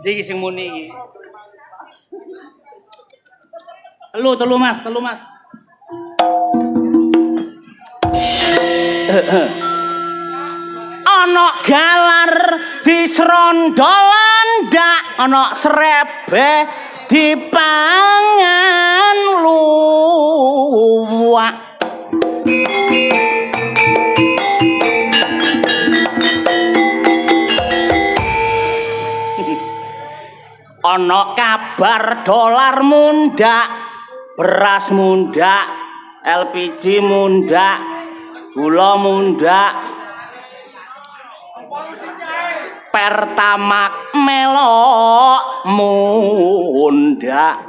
Iki sing muni iki. Telu Mas. Ana galar disrondolan ndak ana srebe dipangan luwak. Ana kabar dolar mundak, beras mundak, LPG mundak, gula mundak, Pertamax melok mundak.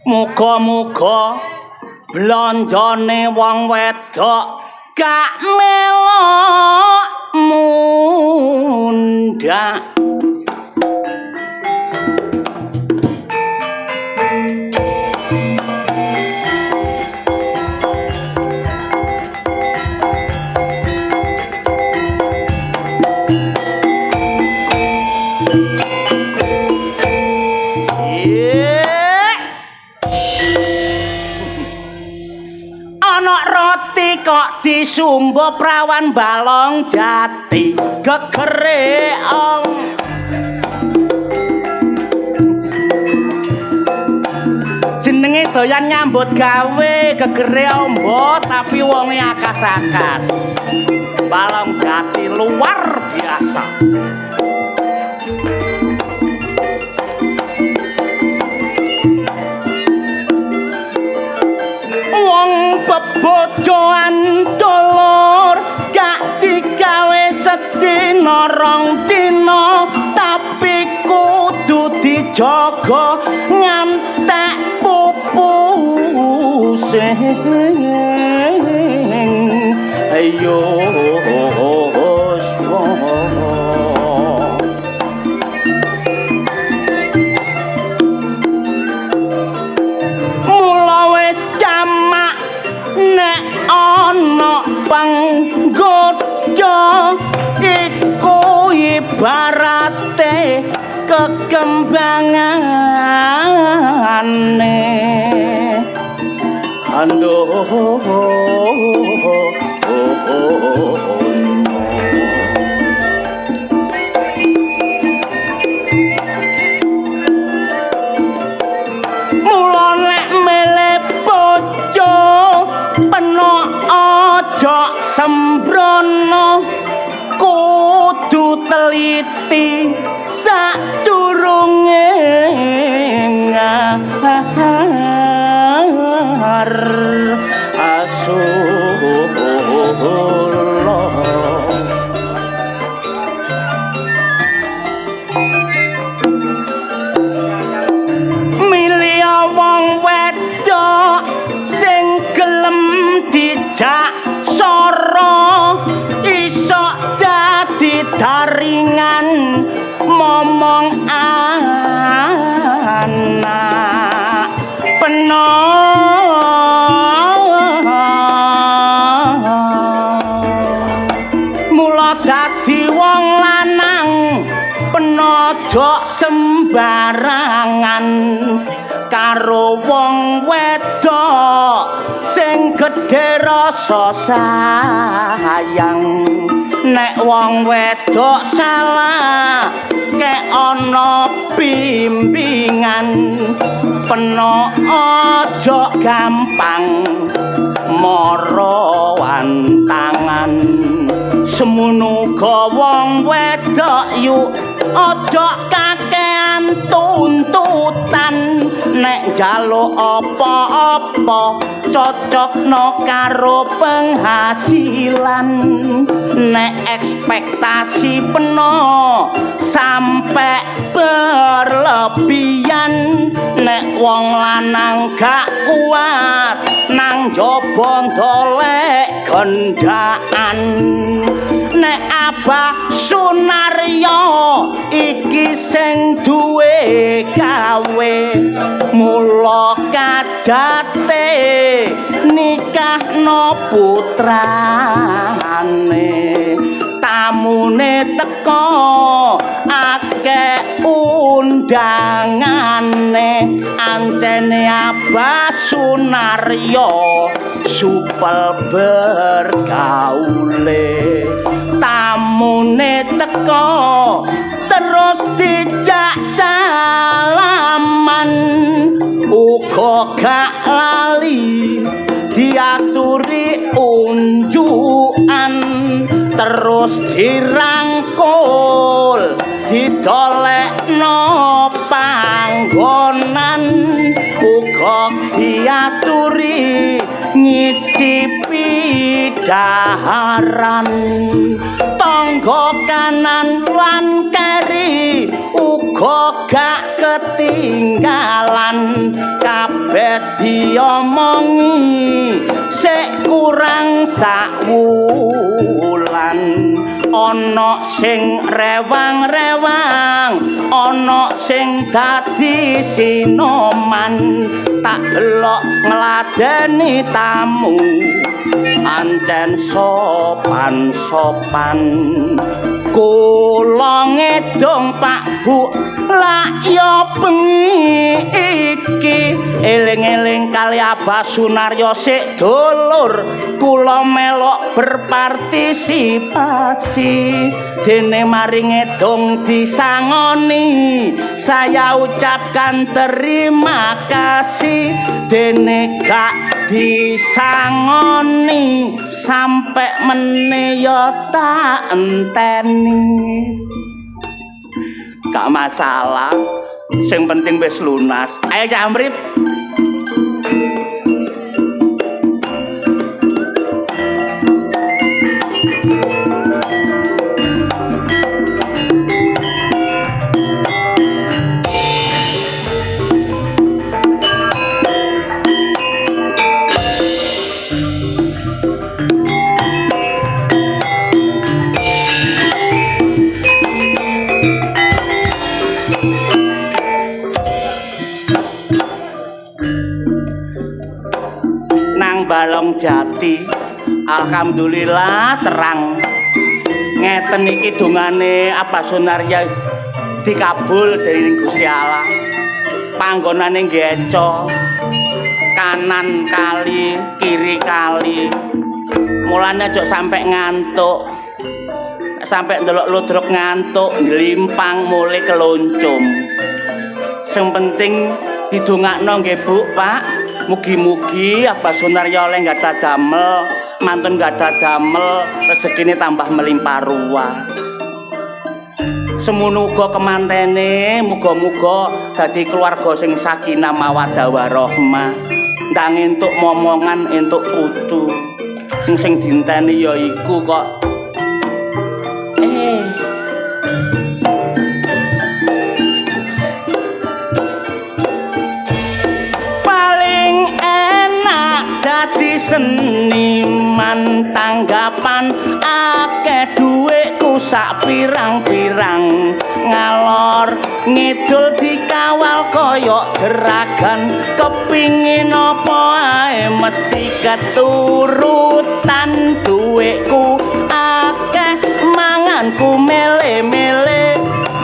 Muga-muga blonjone wong wedok gak melok mundak. Kok disumbo prawan balong jati gegere ong. Jenenge doyan nyambut gawe gegere ombo tapi wonge akas-akas. Balong jati luar biasa. Bebojoan dolor gak digawe sedina rong dina tapi kudu dijaga ngantek pupuse. Ayo panggoda iku ibarate kekembangane andoh mula nek mele bojo peno aja sembrono kudu teliti sadurunge ngar asulullah. Milih wong wedok sing gelem dijak soro iso dadi daringan momong anak mula dadi wong lanang penojo sembarangan karo wong wedok sing gedhe rasa sayang. Nek wong wedok salah kek ana bimbingan peno aja gampang mara wantangan. Semono uga wong wedok yuk aja kakean tuntutan nek njaluk apa-apa cocokno karo penghasilan. Nek ekspektasi peno sampe berlebihan nek wong lanang gak kuat nang jaba ndolek gendaan. Nek Abah Sunaryo iki sing duwe gawe mula kajate nikahno putrane tamune teko akeh undangane ancene Abah Sunaryo supel bergaule tamune teko terus dijak salaman uga gak lali diaturi unjukan terus dirangkul didolekno panggonan uga diaturi ngicipi daharan tangga kanan lan keri uga gak ketinggalan kabeh diomongi sik kurang sak wulan ana sing rewang-rewang ana sing dadi sinoman tak delok ngladeni tamu ancen sopan-sopan kula ngedong Pak Bu lak ya bengi iki eling-eling kali Abah Sunaryo sik dulur kula melok berpartisipasi dene mari ngedong disangoni saya ucapkan terima kasih dene gak disangoni sampai meneh ya tak enteni gak masalah sing penting wis lunas ayo Camrip Balong Jati alhamdulillah terang ngeten iki dongane Abah Sunaryo dikabul dening Gusti Allah panggonane ngeco kanan kali kiri kali mulane aja sampai ngantuk sampai ndelok ludruk ngantuk nglimpang mulai keloncom sing penting didongakno nggih Bu Pak mugi-mugi Abah Sunaryo oleh nggada damel mantun nggada damel rezekine tambah melimpah ruah semono uga kemantene muga-muga dadi keluarga sing sakinah mawaddah warahmah ndang entuk momongan entuk putu sing dinteni ya iku kok seniman tanggapan akeh dhuwitku sak pirang-pirang ngalor ngidul dikawal kaya jeragan kepingin apa ae mesti keturutan dhuwitku akeh manganku mele-mele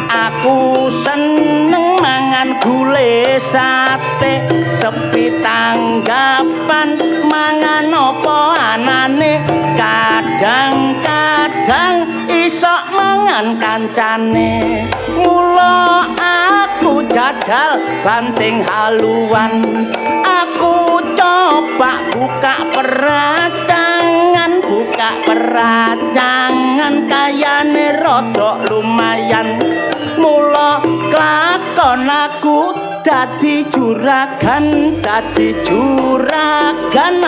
aku seneng mangan gule sate sepi tanggapan mangan apa anane kadang-kadang isok mangan kancane mula aku jajal banting haluan aku coba buka peracangan kayane rodok lumayan mula kelakon aku dadi juragan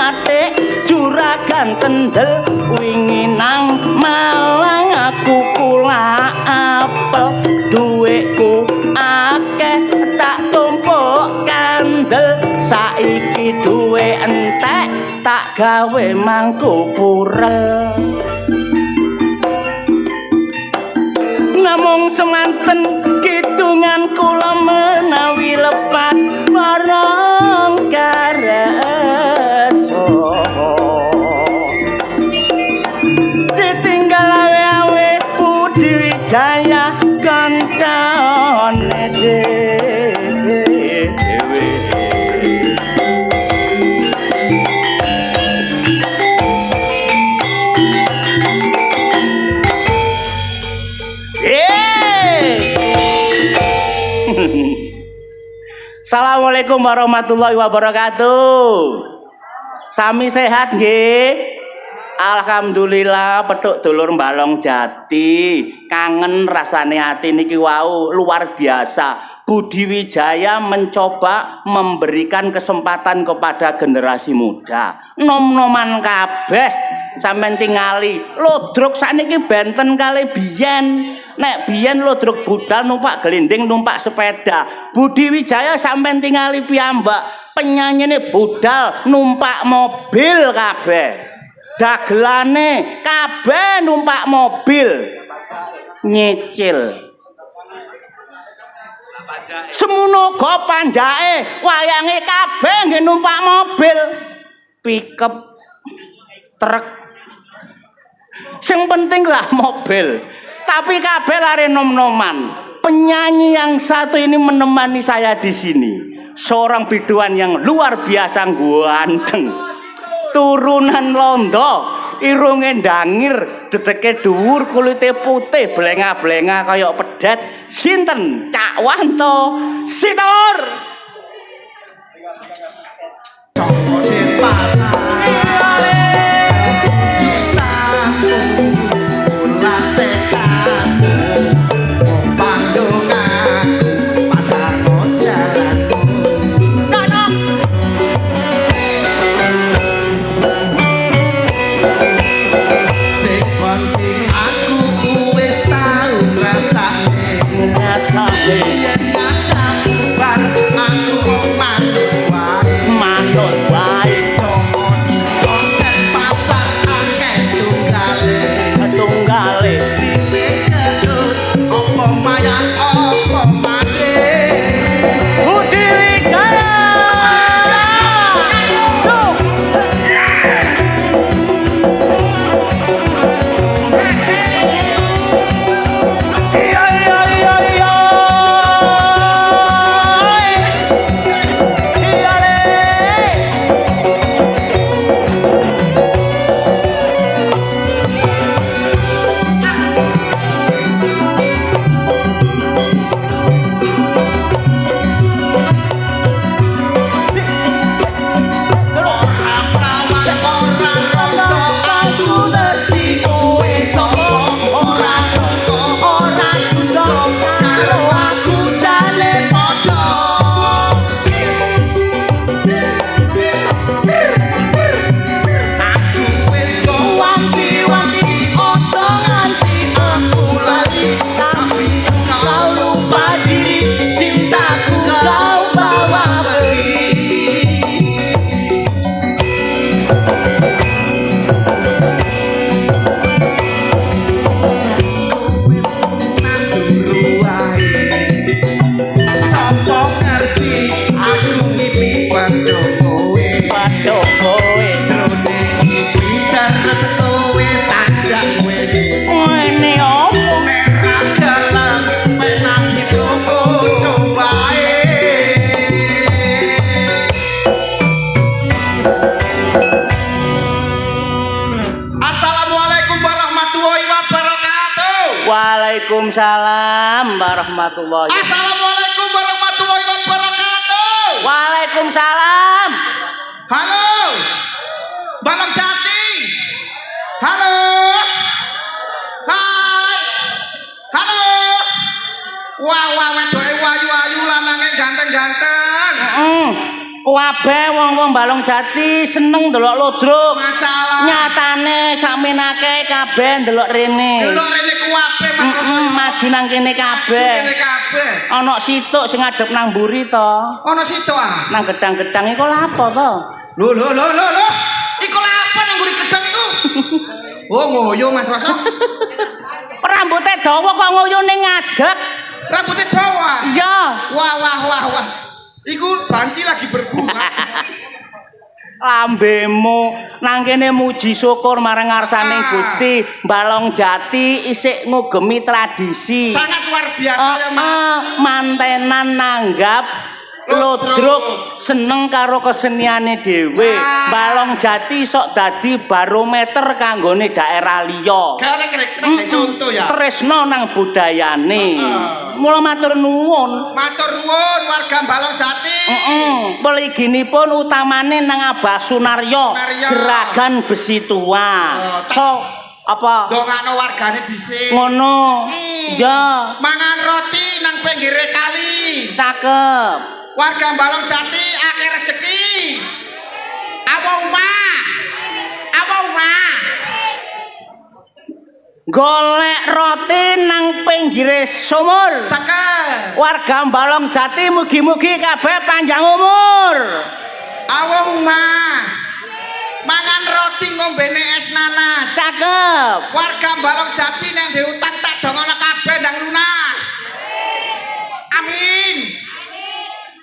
atik juragan kendel wingi nang Malang aku kula apel duweku akeh tak tumpuk kandel saiki duwe entek tak gawe mangku purel namung semanten kidungan kula menawi lepat marang kareso ditinggal awe-awe Budi Wijaya kancane dhewe Assalamualaikum warahmatullahi wabarakatuh. Sami sehat nggih? Alhamdulillah petuk dulur Balong Jati. Kangen rasane ati niki wau luar biasa. Budi Wijaya mencoba memberikan kesempatan kepada generasi muda. Nom-noman kabeh sampeyan tingali. Lodruk sakniki benten kali biyen. Nek biyen lodruk budal numpak gelinding numpak sepeda. Budi Wijaya sampeyan tingali piyambak. Penyanyine budal numpak mobil kabeh. Dagelane kabeh numpak mobil. Nyicil. Semono go panjake wayange kabeh nggih numpak mobil. Pickup truk. Sing penting lah mobil. Tapi kabeh lari nom-noman. Penyanyi yang satu ini menemani saya di sini. Seorang biduan yang luar biasa ganteng. Turunan Londo, irunge ndangir, dedeke dhuwur, kulite putih, blenga-blenga kaya pedet. Sinten? Cak Wanto Sitor. Waalaikumsalam warahmatullahi wabarakatuh. Assalamualaikum warahmatullahi wabarakatuh. Waalaikumsalam. Halo, Balong Jati. Halo. Hai. Halo. Wah, wedoke wayu-ayu lanange ganteng-ganteng. Kabeh wong-wong Balong Jati seneng ndelok lodruk. Masalah. Nyatane sakmenake kabeh ndelok rene. Delok rene kuwabe Mas. Maju nang kene kabeh. Kene kabeh. Ana situk sing ngadep nang mburi to. Ana situ ah. Nang gedang-gedang iku lapo to? Lho. Iku lapo nang mburi gedang iku? Oh, ngoyo Mas Waso. Rambute dawa kok nguyune ngadeg. Rambutnya dawa. Iya. Wah. Iku banci lagi berbunga. Lambemu nang kene muji syukur marang ngarsaning Gusti. Balong Jati isih ngugemi tradisi. Sangat luar biasa ya Mas. Mantenan nanggap Lodruk seneng karo keseniane dhewe. Balong Jati sok dadi barometer kanggone daerah liya. Kira-kira contoh ya. Tresno nang budayane. Mula matur nuwun. Matur nuwun warga Balong Jati. Mliginipun utamane nang Abah Sunaryo, Jeragan Besi Tua. So apa dongakno wargane dhisik. ngono. Ya, Mangan roti nang pinggire kali. cakep. Warga Balong Jati akeh rezeki. Apa omah? Golek roti nang pinggire sumur. Cakep. Warga Balong Jati mugi-mugi kabeh panjang umur. Apa omah? Mangan roti ngombene es nanas. Cakep. Warga Balong Jati nek diutang tak dongono kabeh ndang lunas. Amin.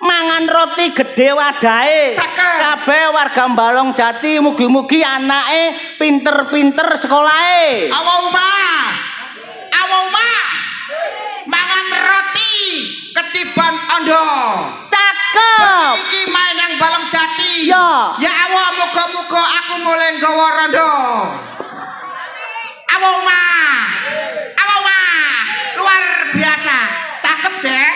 Mangan roti gede wadahe. Cakep. Kabeh warga Balong Jati mugi-mugi anake pinter-pinter sekolahe. Apa omah? Mangan roti ketiban ondo. Cakep. Iki main nang Balong Jati. Ya. Ya Allah, muga-muga aku mulai nggawa rondo. Apa omah? Luar biasa. Cakep deh.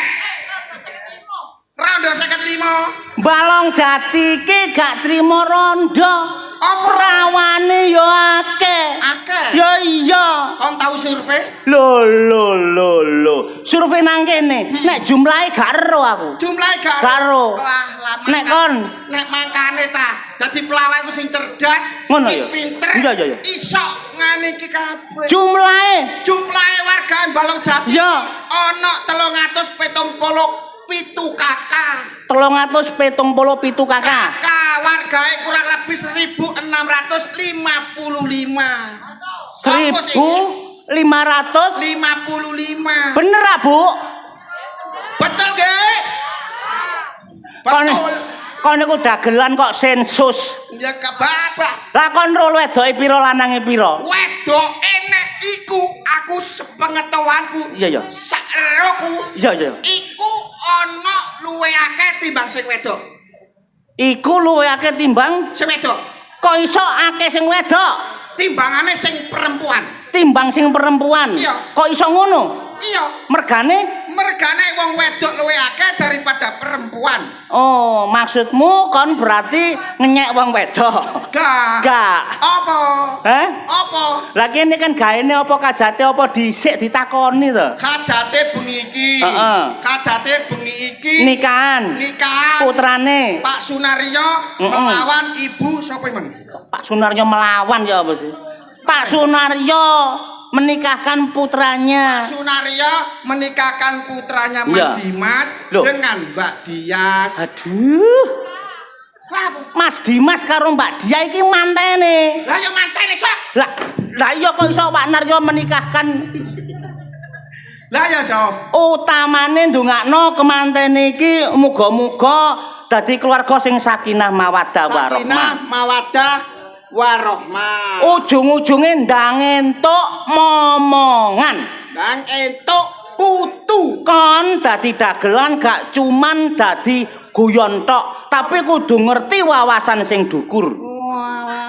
Rondo 55. Balong Jati ki gak trimo rondo. Apa? Rawane yo akeh. Akeh. Ya iya. Kon tahu survei? Lho. Survei nang kene. Nek jumlahe gak ero aku. Jumlahe gak Karo. Lah, Nek kon nek mangkane ta, dadi pelawak iku sing cerdas, Ngono sing ya? pinter. Iya. Iso ngane iki kabeh. jumlahe Jumlahe warga Balong Jati Ya. ana 377 kakak. 377 kakak. Kakak wargae kurang lebih 1655. 1555. 55. Bener ah, Bu? Betul nggih? Betul. Kon niku dagelan kok sensus. Ya kababak. Lah kon ro wedoke pira lanange pira? Wedoke nek iku aku sepengetahuanku. Iya. Saroku. Iya. Iku ana luwih akeh timbang sing wedok. Iku luwih akeh timbang. Sing wedok. Kok iso akeh sing wedok? Timbangane sing perempuan. Timbang sing perempuan. Iya. Kok iso ngono? Iya. Mergane? Mergane wong wedok luwih akeh daripada perempuan. Oh, maksudmu kon berarti ngenyek wong wedok. Gak. Apa? Apa? Lah kene kan gaene apa kajate apa dhisik ditakoni to? Kajate bengi iki. Heeh. Kajate bengi iki. Nikahan. Putrane. Pak Sunaryo melawan ibu sapa men? Pak Sunaryo melawan ya apa sih? Pak Sunaryo menikahkan putranya. Pak Sunaryo menikahkan putranya Mas Ya. Dimas Loh. dengan Mbak Dias. Aduh. Mas Dimas karo Mbak Dia iki mantene. Lah ya mantene sok. Lah iya kok iso Pak Naryo menikahkan. Lah ya sok. Utamane ndongakno kemantene iki muga-muga dadi keluarga sing sakinah mawaddah warahmah. Sakinah mawaddah warahmah. Ujung-ujunge ndang entuk momongan. Ndang entuk putu. Kon dadi dagelan gak cuman dadi guyon tok, tapi kudu ngerti wawasan sing dhukur.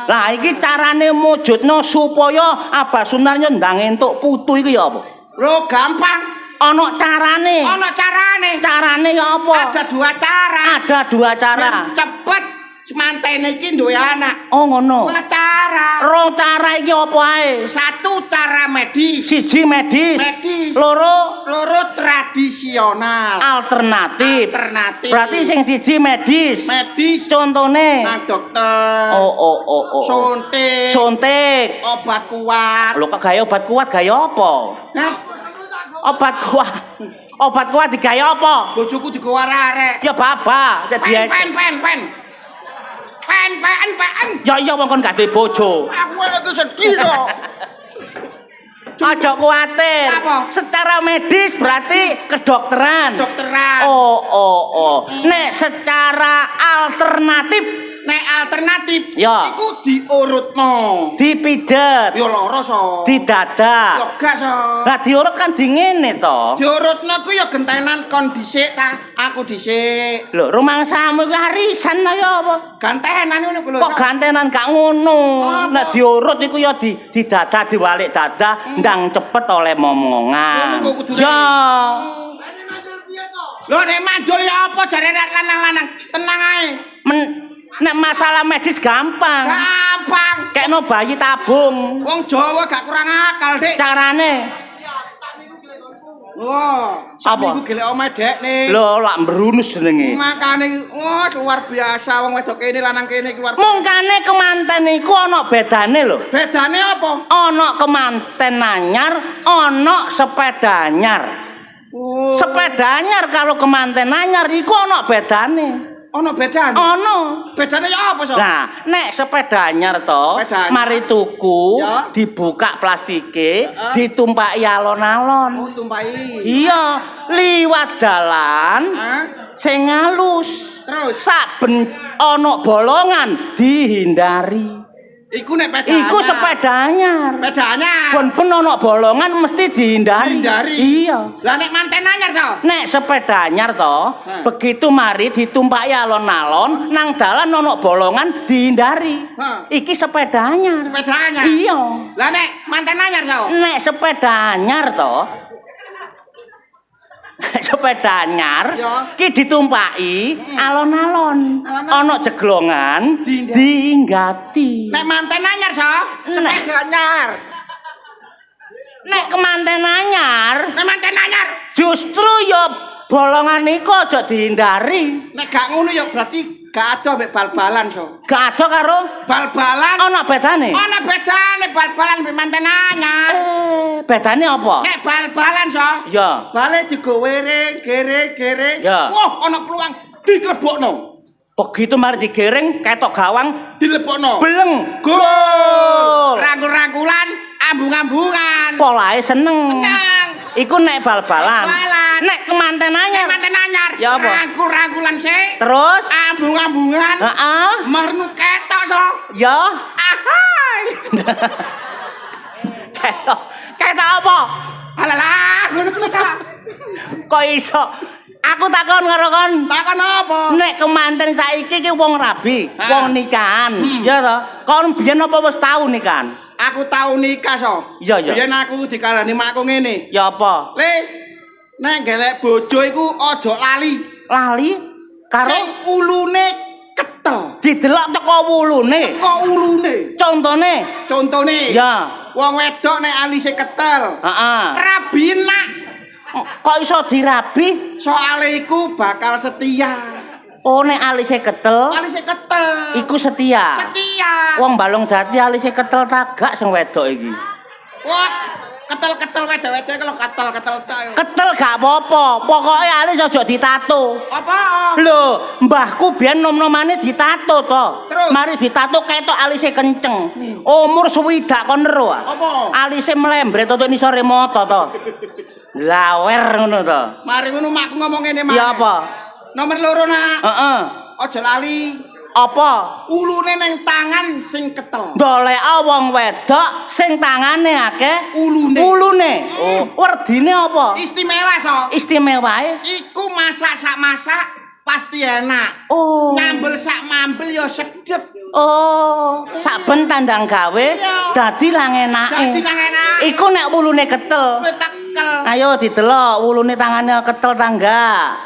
Lah iki carane mujudno supaya Abah Sunaryo ndang entuk putu iki ya apa? Lho gampang. Ana carane. Ana carane. Carane ya apa? Ada dua cara. Ada dua cara. Cepet semantene iki duwe anak. Oh ngono. Dua cara. Rong cara iki apa ae? Satu cara medis. Siji medis. Medis. Loro tradisional. alternatif. Berarti sing siji medis. Medis. Contone Nah, dokter. Oh. Suntik. Suntik. Obat kuat. Lho kok gawe obat kuat gawe apa? Nah, Obat kuat. Obat kuat digawe apa? bojoku digawa arek. Ya baba, jadi Pen. ya iya wong kon gak duwe bojo. Aku lagi sedih kok. Aja kuwatir. Apa? Secara medis berarti kedokteran. Dokteran. Oh. Nek secara alternatif Nek alternatif Ya. iku diurutno. dipijet, Ya lara so. didadak. Ya gak so. Lah diurut kan dingene to. Diurutno ku ya gentenan kon dhisik ta. Aku dhisik. Lho, rumangsamu iku arisan ta ya apa? Gantenan ngono ku lho. Kok gantenan gak ngono. Apa? Nek diurut iku ya didadak diwalik dadah ndang cepet oleh momongan. Ngono kok kudune. Ya. Lho nek mandul ya apa jare nek lanang-lanang. Tenang ae. Nek masalah medis gampang. Gampang. Kekno bayi tabung. Wong Jawa gak kurang akal, Dik. Carane Wah, Apa? sampeyan gelek omahe dekne. lho lak mbrunus jenenge. Makane wah luar biasa wong wedok kene lanang kene luar. Mungkane kemanten iku ana bedane lho. Bedane apa? Ana kemanten anyar, ana sepeda anyar. Oh. Sepeda anyar karo kemanten anyar iku ana bedane. Ono bedane. Ana. Bedane ya apa, So? Nah, nek sepeda anyar to, Sepeda anyar. mari tuku, Ya. dibuka plastike, ditumpaki alon-alon. Oh, tumpahi. Iya, liwat dalan Hah? sing halus. Terus? Saben ana bolongan dihindari. Iku nek bedane. Iku sepeda anyar. Bedane. Ben ana bolongan mesti dihindari. Dihindari. Iya. Lah nek manten anyar, So? Nek sepeda anyar to, begitu mari ditumpaki alon-alon, nang dalan ana bolongan dihindari. Hah. Iki sepeda anyar. Sepeda anyar. Iya. Lah nek manten anyar, So? Nek sepeda anyar to, sepeda anyar Ya. ki ditumpaki alon-alon. Alon-alon. Ana jeglongan Dihindari. diinggati. Nek manten anyar, So? Nek. Sepeda anyar. Nek kemanten anyar, Nek manten anyar. justru ya bolongan iku aja dihindari. Nek gak ngono ya berarti gak ada mek bal-balan, So. Gak ada karo Bal-balan ana bedane. ana bedane bal-balan mek manten anyar. Bedane apa? Nek bal-balan, So. Ya. Bale digowere, gere. Ya. Wah, ana peluang diklebokno. Begitu mari digereng ketok gawang Dilebokno. beleng Gol. gol. Rangkul-rangkulan, ambung-ambungan. Polahe seneng. Tenang. Iku nek bal-balan. Bal-balan. Nek kemanten Nek anyar. manten anyar. Ya apa? Rangkul-rangkulan sik. Terus Ambung-ambungan. heeh. Marnu ketok, So. Ya. Ahai. Ketok apa? Alalah, ngono So. Kok iso? Aku takon karo kon. Takon apa? Nek kemanten saiki ki wong rabi, Ah. wong nikahan. Ya to? Kon biyen apa wis tau nikahan? Aku tau nikah, So. Iya, iya. Biyen aku dikalani makku ngene. Ya apa? Le, nek golek bojo iku aja lali. Lali karo Sing ulune ketel. didelok teko wulune. Kok ulune? Contone. Contone. Ya. Wong wedok nek alise ketel. Heeh. Rabinak. Kok iso dirabi? Soale iku bakal setia. Oh nek alise ketel, Alise ketel. iku setia. Setia. Wong Balong Jati alise ketel tagak sing wedok iki. Wah, ketel-ketel wedok-wedok kalau ketel-ketel tok. Ketel gak apa-apa, pokoke alis aja ditato. Apa? Lho, mbahku biyen nom-nomane ditato to. Terus? Mari ditato ketok alise kenceng. Umur swidak kon ero. Apa? Alise mlembret to nisore moto to. Lawer ngono to. Mari ngono makku ngomong ngene Mas. Ya apa? Nomor loro nak. Heeh. Aja lali. Apa? Ulune nang tangan sing ketel. Ndolek wong wedok sing tangane akeh Ulune. ulune. Oh, werdine apa? Istimewa, So. Istimewae. Iku masak sak masak pasti enak. Oh. Nyambel sak mambel ya sedep. Oh, saben tandang gawe Iya. dadi lang enake. Dadi nang enak. Iku nek wulune ketel. Kowe tekel. Ayo didelok wulune tangane ketel tangga.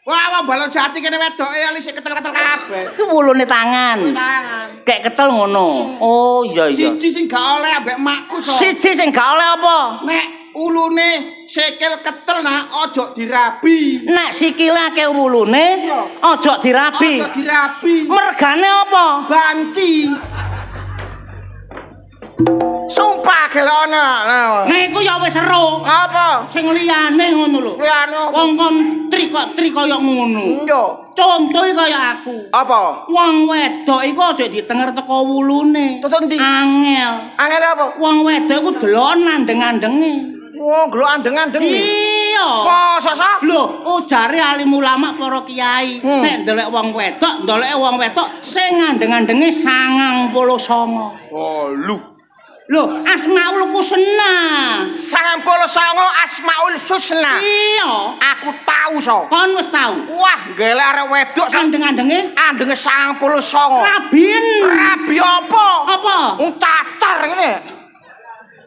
Wah, Balong Jati kene wedoke alise ketel-ketel kabeh. Iku wulune tangan. Tangan. Kayak ketel ngono. Oh, iya iya. Siji sing gak oleh ambek makku, So. Siji sing gak oleh apa? Nek ulune sikil ketel nak ojo dirabi. Nek sikile akeh wulune, Iya. aja dirabi. Ojo dirabi. Mergane apa? Banci. Sumpah gelone. Nek iku ya wis seru. Apa? Sing liyane ngono lho. Liyane apa? Wong kon tri kaya ngono. Yo. Contoh kaya aku. Apa? Wong wedok iku aja ditenger teko wulune. Tutuk ndi? Angel. Angel apa? Wong wedok iku delon andeng-andenge. Oh, glok andeng-andeng. Iya. Masa sa? Lho, ujare alim ulama para kiai, nek ndelek wong wedok, ndeleke wong wedok sing andeng-andenge 99. Oh, lu. Lho, Asmaul Husna. 99 Asmaul Husna. Iya. Aku tahu so. Kon wis tau. Wah, gelek arek wedok Andeng-andenge andenge 99. Rabin. Rabi apa? Apa? Wong tatar ngene.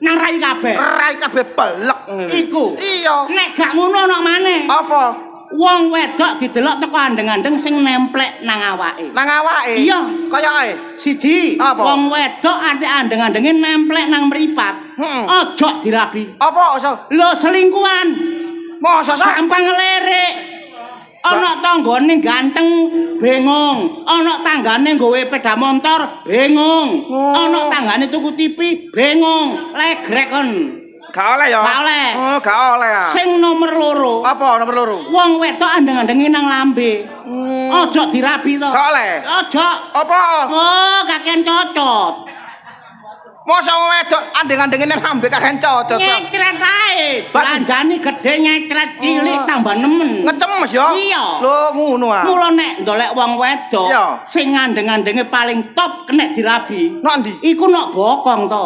Nang rai kabeh. Rai kabeh belek ngene. Iku. Iya. Nek gak ngono ana maneh. Apa? Wong wedok didelok teko andeng-andeng sing nemplek nang awake. Nang awake? Iya. Kayake. Siji, Apa? wong wedok ati andeng-andenge nemplek nang mripat. Aja dirabi. Apa so? Lho selingkuhan. Masa sa? Gampang ngelirik. Ana tanggane ganteng, bengong. Ana tanggane nggawe sepeda motor, bengong. Ana tanggane tuku TV, bengong. Legrek kon. Gak oleh ya? Gak oleh. Oh, gak oleh ya. Sing nomor loro. Apa nomor loro? Wong wedok andeng-andenge nang lambe. Aja dirabi to. Gak oleh. Aja. Apa? Oh, kakean cocot. Masa wong wedok andeng-andenge nang ambek kakek cocok. Nyecret ae. Belanjane gedhe nyecret cilik tambah nemen. Ngecemes ya? Iya. Lho ngono ah. Mula nek ndolek wong wedok Iya. sing andeng-andenge paling top kena dirabi. Nok ndi? Iku nok bokong to.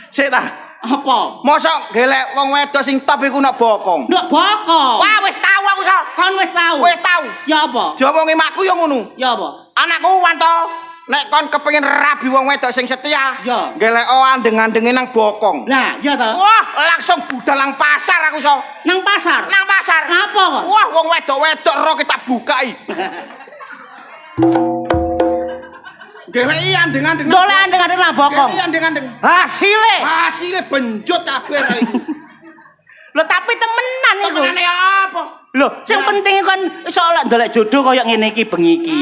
Sik ta. Apa? Masa gelek wong wedok sing top iku nok bokong. Nok bokong. Wah, wis tau aku so. Kon wis tau. Wis tau. Ya apa? Diomongi makku ya ngono. Ya apa? Anakku wanto nek kon kepengin rabi wong wedok sing setia, Ya. gelek andeng-andenge nang bokong. Lah, ya to. Wah, langsung budal nang pasar aku so. Nang pasar. Nang pasar. Napa kok? Wah, wong wedok-wedok ro kita bukai. Gelek andeng-andeng. Ndolek andeng-andeng nang bokong. Gelek andeng-andeng. Hasile. Hasilnya benjot kabeh ra iku. Lho tapi temenan iku. Temenane apa? Lho, sing penting kan iso lek ndolek jodoh kaya ngene iki bengi iki.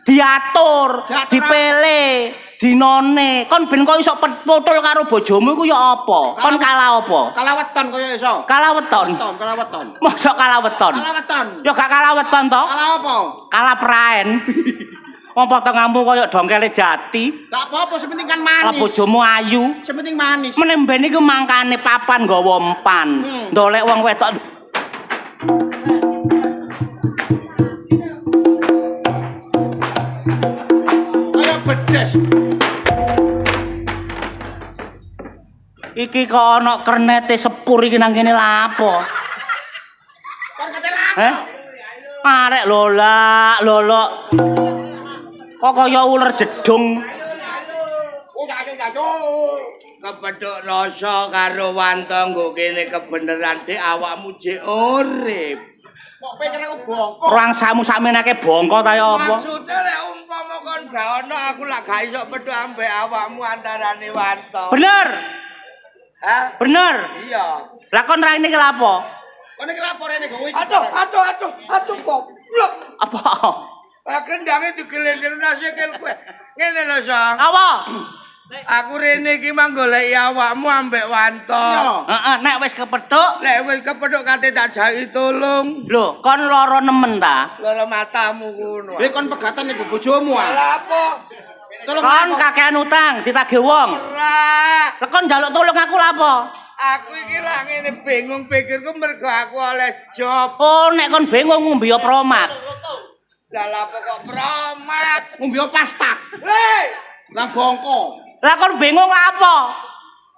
Diatur, dipele, dinone. Kon ben kok iso potul karo bojomu iku ya apa? Kon kalah apa? Kalah weton kaya iso. Kalah weton. Kalah weton. Mosok kalah weton. Kalah weton. Ya gak kalah weton to? Kalah apa? Kalah praen. Wong potonganmu kaya dongkele jati. Gak apa-apa, sepenting kan Lah manis. bojomu ayu. Sepenting manis. Menemben iku mangkane papan nggawa empan. Ndolek wong wedok. Kaya bedes. Iki kok ana kernete sepur iki nang kene lha apa? Kon ketelan. Heh? Arek lolak. Kok kaya uler jedung. Oh, jajo. Kepethuk rasa karo wanto nggo kene kebeneran dik awakmu jek urip. Kok pikir aku bongkok. Ruang samu sakmenake bongko ta ya apa? Maksude lek umpama kon gak ono aku lak gak iso pedhok ambek awakmu antarane wanto. Bener. Hah? Bener. Iya. Lah kon raine ki lha apa? Kon iki laporene gawe iki. Aduh goblok. Apa? Kendange digelendhelno sikil kowe. Ngene lho, Sang. Apa? Aku rene iki mang goleki awakmu ambek wanto. Heeh, nek wis kepethuk, Lek wis kepethuk kate tak jaki tulung. lho, kon lara nemen ta? Loro matamu ngono. Kowe kon pegatan iku bojomu ah. Lah apa? Tolong Kon aku. kakean utang ditagih wong. Ora. Lah kon njaluk tulung aku lha apa? Aku iki lak ngene bingung pikirku mergo aku oleh job. Oh, nek kon bingung ngombe ya promak. Lah lha apa kok promat? Ngombe pasta. Le, Lah bongko. Lah kon bingung lha apa?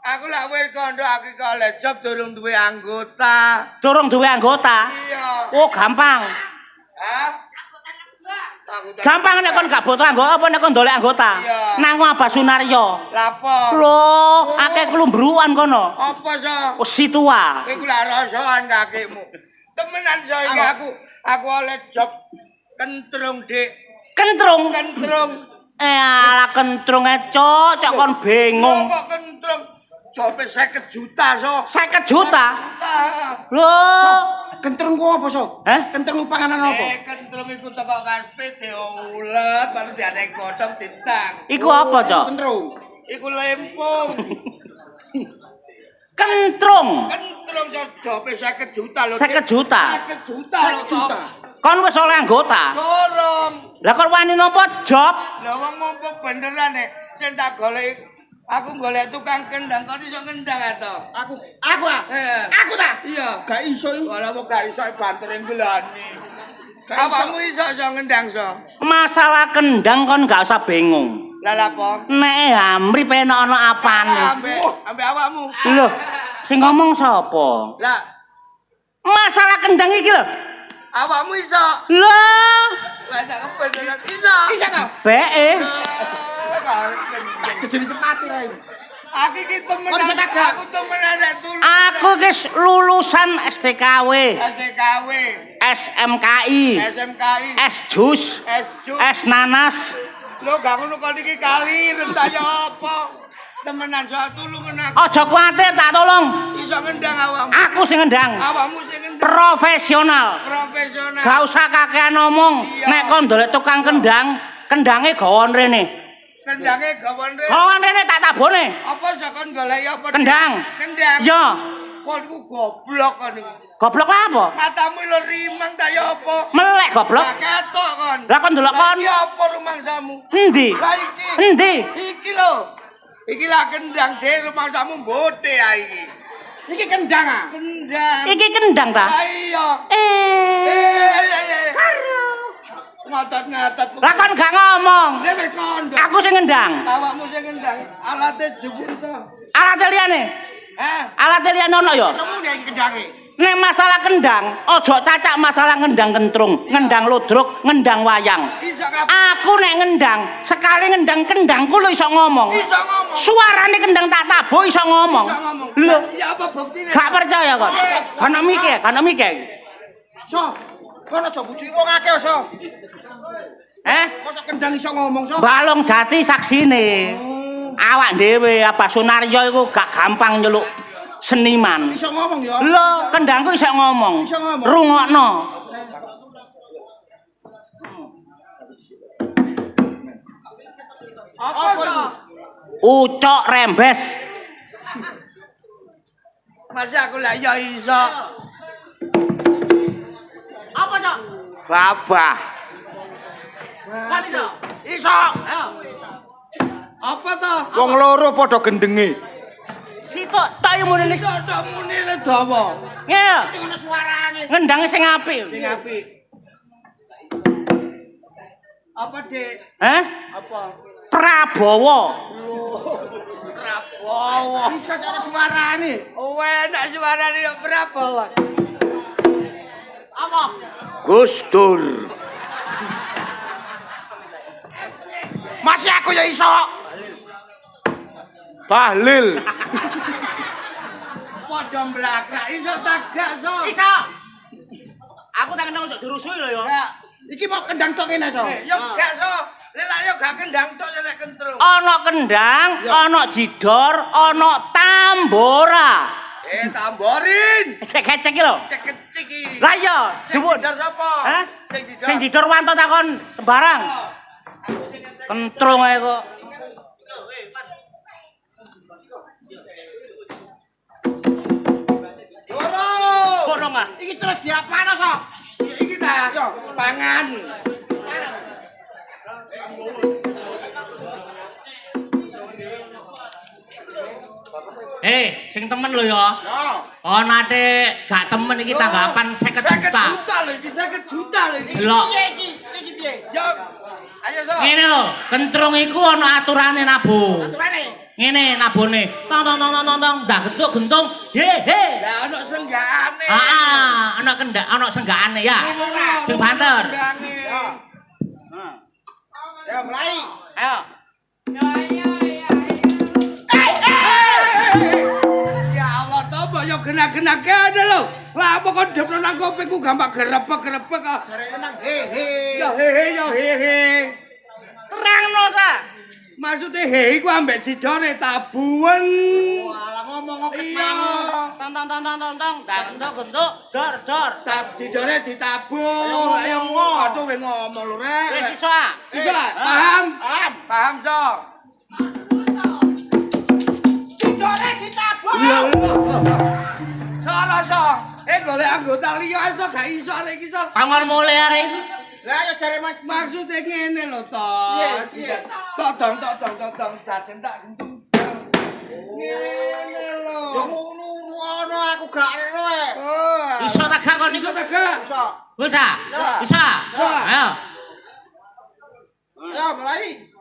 aku lak wis kandha aku iki oleh job durung duwe anggota. Durung duwe anggota. Iya. Oh, gampang. Hah? Gampang nek kon gak butuh anggota apa nek kon ndolek anggota. Iya. Nang Abah Sunaryo. Lah apa? Lho, akeh klumbruan kono. Apa so? Oh, situa. Kowe ku lak rasakan kakimu. Temenan so iki aku oleh job kentrung, Dik. Kentrung. Kentrung. Ala kentrunge cok kon bingung. Kok kentrung? Jobe 50 juta so. 50 juta. Lho, Kentrung ku apa so? Heh? Kentrung panganan apa? Kentrung iku teko kaspe diulet baru diadek godhong ditang. iku apa, Cok? Kentrung. Iku lempung. Kentrung. Kentrung jope 50 juta lho. 50 juta. 50 juta lho. Kon wis oleh anggota. Dorong. Lah kon wani napa job? Lah wong mumpung beneran sing tak golek aku golek tukang kendang kok iso ngendang to. Aku ah. Aku ta? Iya. Gak iso iki. Ora mau gak iso banter ngelani. Awakmu iso ngendang so. Masalah kendang kon gak usah bingung. Lah apa? Nek Hamri penak ana apane. Ambek awakmu. Lho, sing ngomong sapa? Lah, Masalah kendang iki lho. awakmu iso. Lho, Lah tak kebeneran iso. Bisa ta? beke. Jejeni sepatu ra iki. Aku iki temenan. Kok iso tagak? Aku temenan nek tulus. Aku wis lulusan STKW, SDKW, SMKI, SMKI, S-Jus, SJU. S-Nanas. Lho gak ngono kok iki kali rentak ya apa? Temenan so tulungan aku. Aja kuwatir tak tolong. Iso ngendang awakmu. Aku sing ngendang. Awakmu sing ngendang. Profesional. Profesional. Gak usah kakean ngomong. Iya. Nek kon ndolek tukang kendang, kendange gawon rene. Kendange gawon re. Gawon rene tak tabone. Apa sakon golek apa? Kendang. Kendang. Iya. Kok iku goblok kon iki. Goblok lah apa? Matamu lho rimang ta ya apa? Melek goblok. Gak ketok kon. Lah kon ndelok kon. Iki apa rumangsamu? Endi? Lah iki. Endi? Iki lho. Iki lah kendang dhewe rumangsamu mbote ya iki. Iki kendang ah. Kendang. Iki kendang ta? Lah iya. Karo. Ngatat-ngatat. Lah kon gak ngomong. Dewe kondo. Aku sing ngendang. Awakmu sing kendang. Alate jujur to. Alat liyane. Hah? Alat liyane ono ya? Semune iki kendange. Nek masalah kendang, ojo cacak masalah ngendang kentrung, ngendang lodrok, ngendang wayang. Iso ngapa? Aku nek ngendang, sekali ngendang kendangku lho iso ngomong. Iso ngomong. Suarane kendang tak tabuh iso ngomong. Iso ngomong. Lho, Ya apa buktine? gak percaya kok. Kana mikir. So, kono aja bujuki wong akeh so. Mosok kendang iso ngomong so. Balong Jati saksine. Awak dhewe Abah Sunaryo iku gak gampang nyeluk seniman. Iso ngomong ya. Lho, kendangku iso ngomong. Iso ngomong. Rungokno. Apa so? Ucok rembes. Masa aku lah ya iso. Apa so? Babah. Kan iso. Iso. Apa to? Wong loro padha gendenge. Sitok tok yo muni Iso tok munine dawa. ngene. Ngono suarane. Ngendange sing apik. Sing apik. Apa, Dik? Apa? Prabowo. Prabowo. Iso ana suarane. Oh, enak suarane yo Prabowo. Apa? Gus Dur. Masih aku ya iso. Bahlil. Padha mblakrak iso tagak so. Iso. Aku tak kendang iso dirusui lho ya. Ya, Iki mau kendang tok kene so. yo gak so. Lek yo gak kendang tok yo lek kentrung. Ana kendang, ana jidor, ana tambora. Tamborin. Cek cek lho. Cek-cek iki. Lah iya, Sing jebul. didar sapa? Hah? Sing didar. Sing jidor wanto takon sembarang. Kentrung ae kok. Loro. Kono ah. Iki terus diapano so? Iki ta. Yo. Pangan. Sing temen lho ya. Yo. Ana ate gak temen iki tanggapan 50 juta. 50 juta lho iki, 50 juta lho iki. Delok. Piye iki? Iki piye? Yo. Ayo so. Ngene lho, kentrung iku ana aturane nabu. Aturane. Ngene nabone. Tong tong tong tong tong dah gentuk-gentung. He he. Lah ono senggakane. Ana kendak ana senggakane ya. Sing banter. Ya mulai. Ayo. Ya Allah, tombok yo genak-genak kene lho. Lah apa kok depno nang kupingku gampang grepek-grepek kok. Jarene nang hehe. Yo hehe yo hehe. Terangno ta. Maksude hehe iku ambek jidore tabuhen. Walah ngomong kok Iya. Tong tong tong tong tong tong. Dah gentuk-gentuk. Dor dor. Tab jidore ditabuh. Ayo ngomong. Aduh we ngomong lho rek. Wis iso ah. Bisa, paham? Paham. Paham, so. golek anggota liya iso gak iso arek iki iso. Pangon mulai arek iki. Lah ya jare Maksude ngene lho to. Piye? Tok dong daden tak gentung. Ngene lho. Ya ngono aku gak ero e. Oh. Iso tak gak kon Iso iku? ta gak? Iso. Bisa? Bisa. Bisa? Bisa. Ayo. Ya mulai.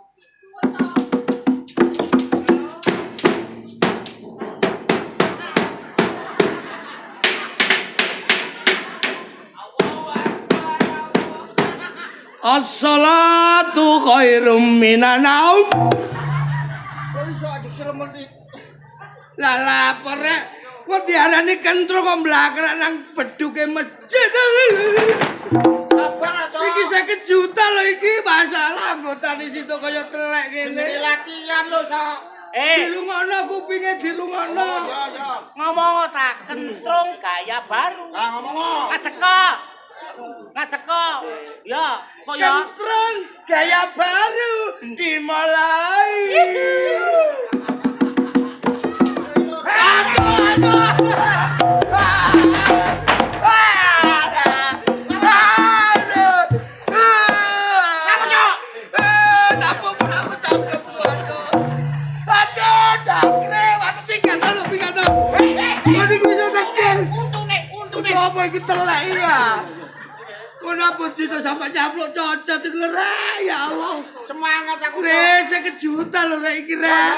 As-salatu khairum minan naum. Kok iso ajuk selemen iki? Lah lapar rek. Kok diarani kentro kok mblakrak nang beduke masjid. Sabar aja. Iki 50 juta lho iki masalah anggota di situ kaya telek Ini kene. latihan lho, Sok. Dirungono kupinge dirungono. Ya. Ngomong tak kentrung gaya baru. Ah ngomong. Ngadeko. Ya, kok ya? Kentrung gaya baru dimulai. Apa iki telek ya? Kenapa dino sampai nyaplok cocot iki lho Rek? Ya Allah. Semangat aku. Rek 50 juta lho Rek iki Rek.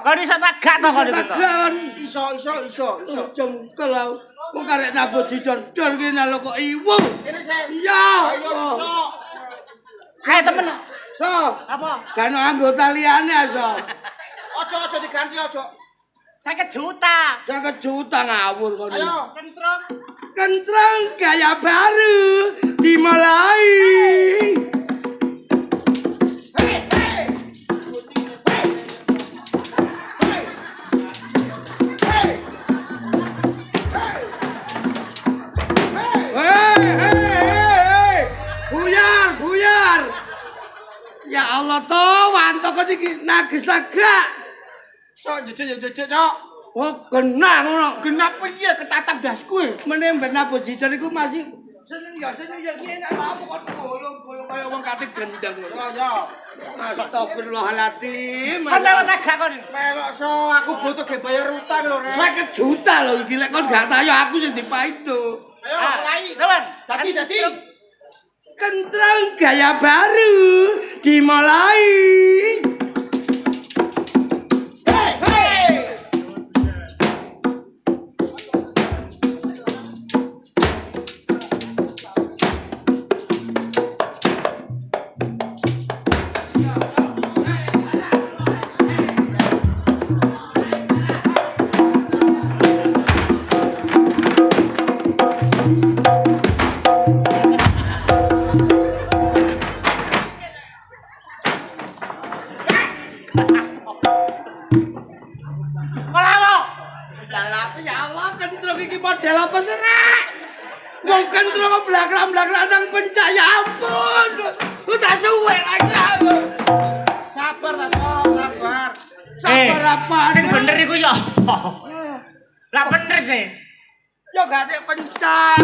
Kok iso tak gak to kok iku? Tagan. Iso. Jengkel aku. Wong karek nabut didor kene lho kok iwu. Ini saya. Iya. Ayo iso. Kayak temen. So, Apa? kan anggota liyane so. Ojo diganti ojo. 50 juta. 50 juta ngawur kono. Ayo. Kentrung. Kentrung gaya baru dimulai. Hei. Buyar. Ya Allah to, wanto kok iki nagis gak? Sok jejek, Sok. Oh, kena ngono. Genap piye ketatap dasku e? Meneh ben nabut jidar iku masih seneng ya ngene apa kok bolong-bolong kaya wong kate gendeng ngono. Ya. Astagfirullahaladzim. Kon lewat tak gak kon. Melok Sok, aku butuh ge bayar utang lho, Rek. 50 juta lho iki lek kon gak tayo aku sing dipaido. Ayo mulai. Temen. Dadi. Kentrung gaya baru dimulai. Hei. Model apa sih, Rek? Wong kentrung blakrak-blakrak nang pencak ya ampun. Udah suwe lagi. Sabar ta, Sok, sabar. Sabar apa? Sing bener iku ya. Lah bener sih. Yo gak ada pencak.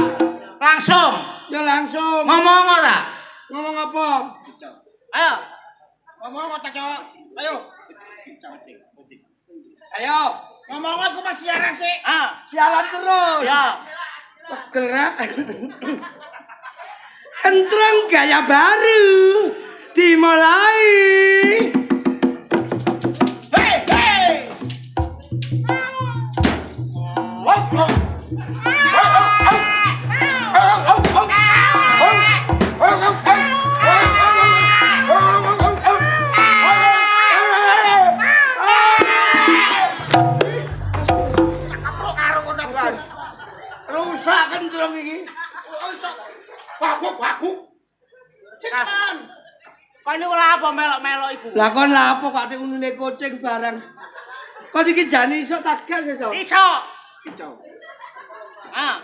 Langsung Yo langsung. ngomong ta. Ngomong apa? Ayo. Ngomong ta, Cok. Ayo. Ayo. Ngomong aku masih siaran sih. Jalan terus. Ya. Pegel, Rek. Kentrung gaya baru dimulai. Hei. Rusak kentrung iki. Waku. Sitan. Kon niku lha apa melok-melok iku? Lah kon lha apa kok ate unine kucing barang. Kon iki jane iso tak gas iso. Iso. Iso. Ah.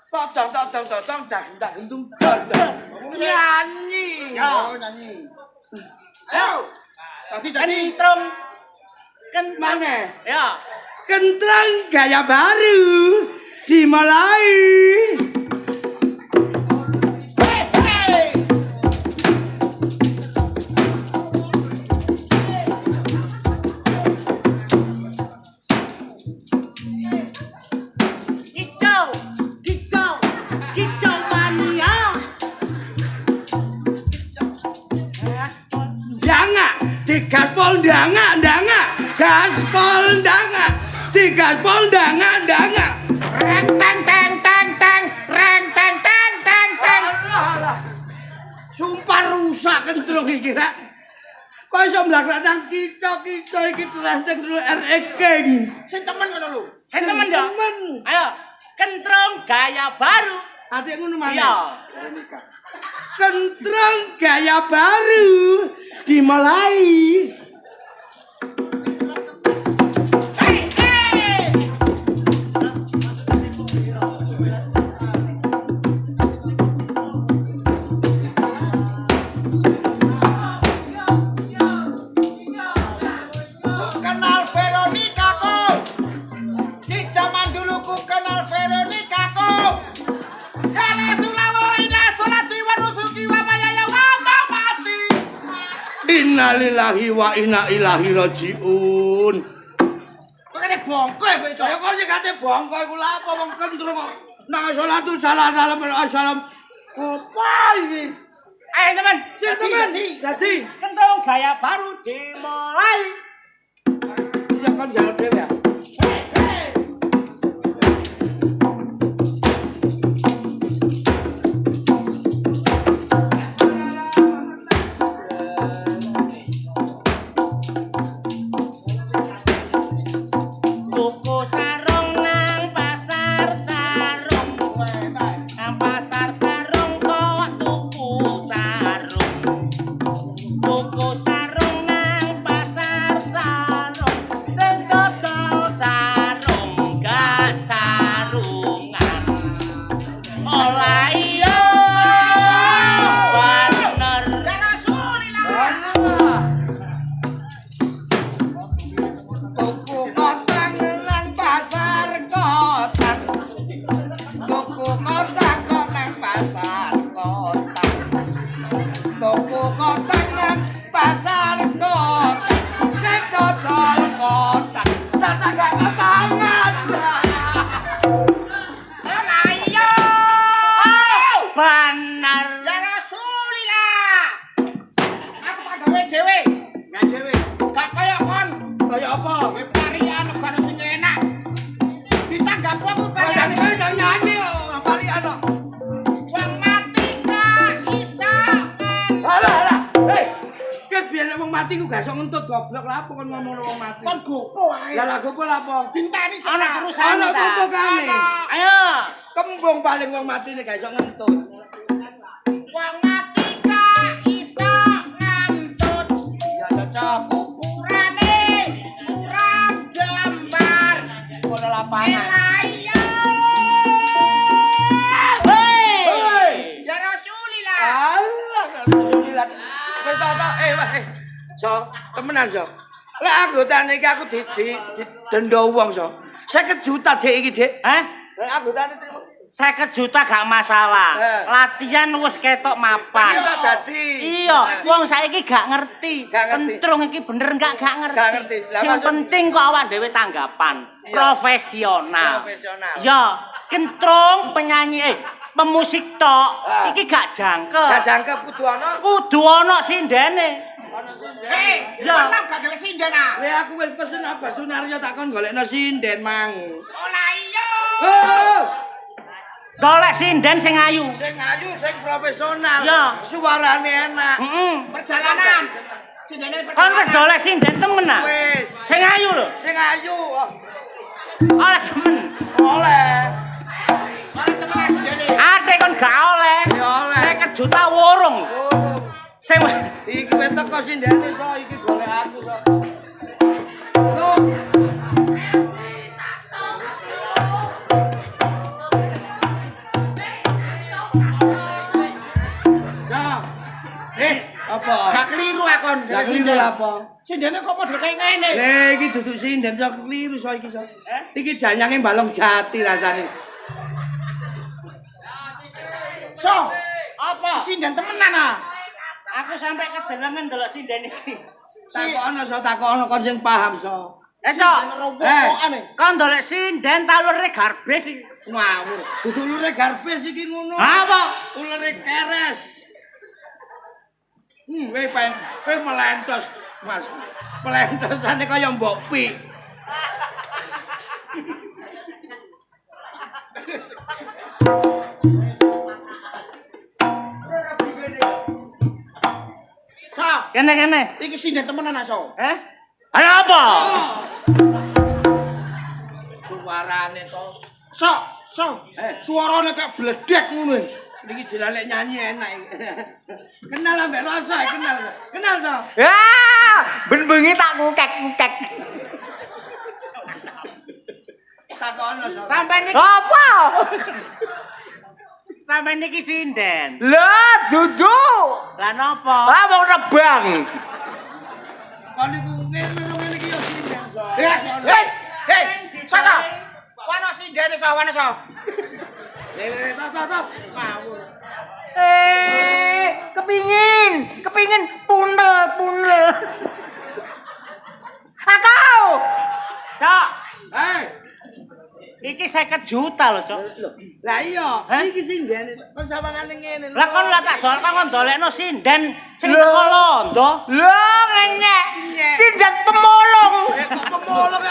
Tong tak gendung. Nyanyi. Ya. Oh, nyanyi. Ayo. Tadi. Kentrung. Mana? Ya. Kentrung gaya baru dimulai. digaspol ndanga. Gaspol ndanga. Digaspol ndanga. Reng teng teng teng teng. Reng teng teng teng teng. Alah. Sumpah rusak kentrung iki rek. Kok iso mlakrak nang kica-kica iki terus ning RE King. Sing temen ngono lho. Sing temen ya. Temen. Ayo, kentrung gaya baru. Adik ngono maneh. Iya. Kentrung gaya baru dimulai. Kenal Veronica kok. Di zaman dulu ku kenal Veronica kok. Kana sulawo ina salati wa nusuki wa mayaya wa mati. Innalillahi wa inna ilaihi rajiun. Kok kene bongko ya kowe, Cok? Ya kok sing kate bongko iku lha apa wong kentrung kok nang salatu salam. Apa iki? Ayo teman. Sing temen. Jadi, Kentrung gaya baru dimulai. ya kon jaluk dhewe ya. Tuku sarung nang pasar sarung. Nang pasar sarung kok tuku sarung. Tuku sarung nang pasar sarung. Sing dodol sarung gak sarungan. Olah iya bener. Ya Rasulillah. Allah. Tuku kotang nang pasar kotang. Tuku kotang kok nang pasar kotang. Tuku kotang nang pasar kotang. Sing dodol kotang. Datang gak ketangan. Olah iya. Bener. Ya Rasulillah. Aku tak gawe dhewe. Gak dhewe. Gak kaya kon. Kaya apa? Kowe parian negara sing enak. Ditanggapu aku parian. Kowe nang nyanyi pari ana. Wong mati gak iso ngen. Alah. Hei. Ket biyen wong mati ku gak iso ngentut goblok lha apa kon ngomong wong mati. Kon gopo ae. Lah lagu apa lha apa? Dinteni sing Ana terusane Ana ta. tutukane. Ayo. Kembung paling wong mati nek gak iso ngentut. Wong mati gak iso ngentut. Ya cocok. Ukurane kurang jembar. Kono lapangan. Elaya. Hei. Ya Rasulillah. Allah alhamdulillah. Wis tak So, temenan so. Lek anggotane iki aku di denda wong so. 50 juta Dik iki, Dik. Hah? Lek anggotane terima. 50 juta gak masalah. Latihan wis ketok mapan. Iki tak dadi. Iya, wong saiki gak ngerti. Gak ngerti. Kentrung iki bener gak ngerti. Gak ngerti. Lah, Sing maksud- penting kok awak dhewe tanggapan Iya. profesional. Profesional. Ya, kentrung penyanyi pemusik tok iki gak jangkep. Gak jangkep kudu ana. Kudu ana sindene. Ana sinden. Hei, Ya. kon gak gelek sinden ah. Lek aku wis pesen Abah Sunaryo takon golekno sinden mang. Olah iya. Oh, Golek sinden sing ayu. sing ayu, sing profesional. Ya. Suarane enak. Heeh. Perjalanan. Sindene Kon perjalanan. wis golek sinden temen ah. Wis. Sing ayu lho. Sing ayu. Oh, Oleh temen. oleh. Ora temen sindene. Ate kon gak oleh. Ya oleh. 50 juta wurung. Oh, Sing iki wis teko sindene so iki golek aku so. Loh. So. Apa? Gak keliru akon. Lah keliru lha apa? Sindene kok model kaya ngene. Lah iki duduk sinden so keliru so iki so. Iki janyange balong jati rasane. So, apa? sinden temenan ah. Aku sampai kedelengen ndelok sinden iki. Takono kon sing paham so. Cok. Rombokane. Kon ndolek sinden ta ulure garbes iki. Ngawur. Kudu ulure garbes iki ngono. Apa? Ulure keres. Kowe melentos. Mas. Plentosane kaya mbok pi. Sa, Kene. iki sinden temenan aso. Ayo apa? Suarane to. So, suarane kayak bledek ngono. Niki jelalek nyanyi enak iki. Kenal ambek Rosa, kenal. Kenal so. Ya, ben-bengi tak ngukek-ngukek. Takono so. Sampai niki Apa? sampai niki sinden. Lah, duduk. Lah napa? Ah, wong Rebang. Kon niku ngene iki yo sinden so. Hei, Sa. Wano sindene sa, wano sa. Tok. Ngawur. Kepingin punel. Akau. Cok, Hei. iki 50 juta lho, Cok. Lah iya, Hah? iki sindene kon sawangane ngene. Lah kon lah tak dolekno sinden sing teko Londo. Lah, ngenyek. Ngenyek. Sindan pemolong. Kok pemolong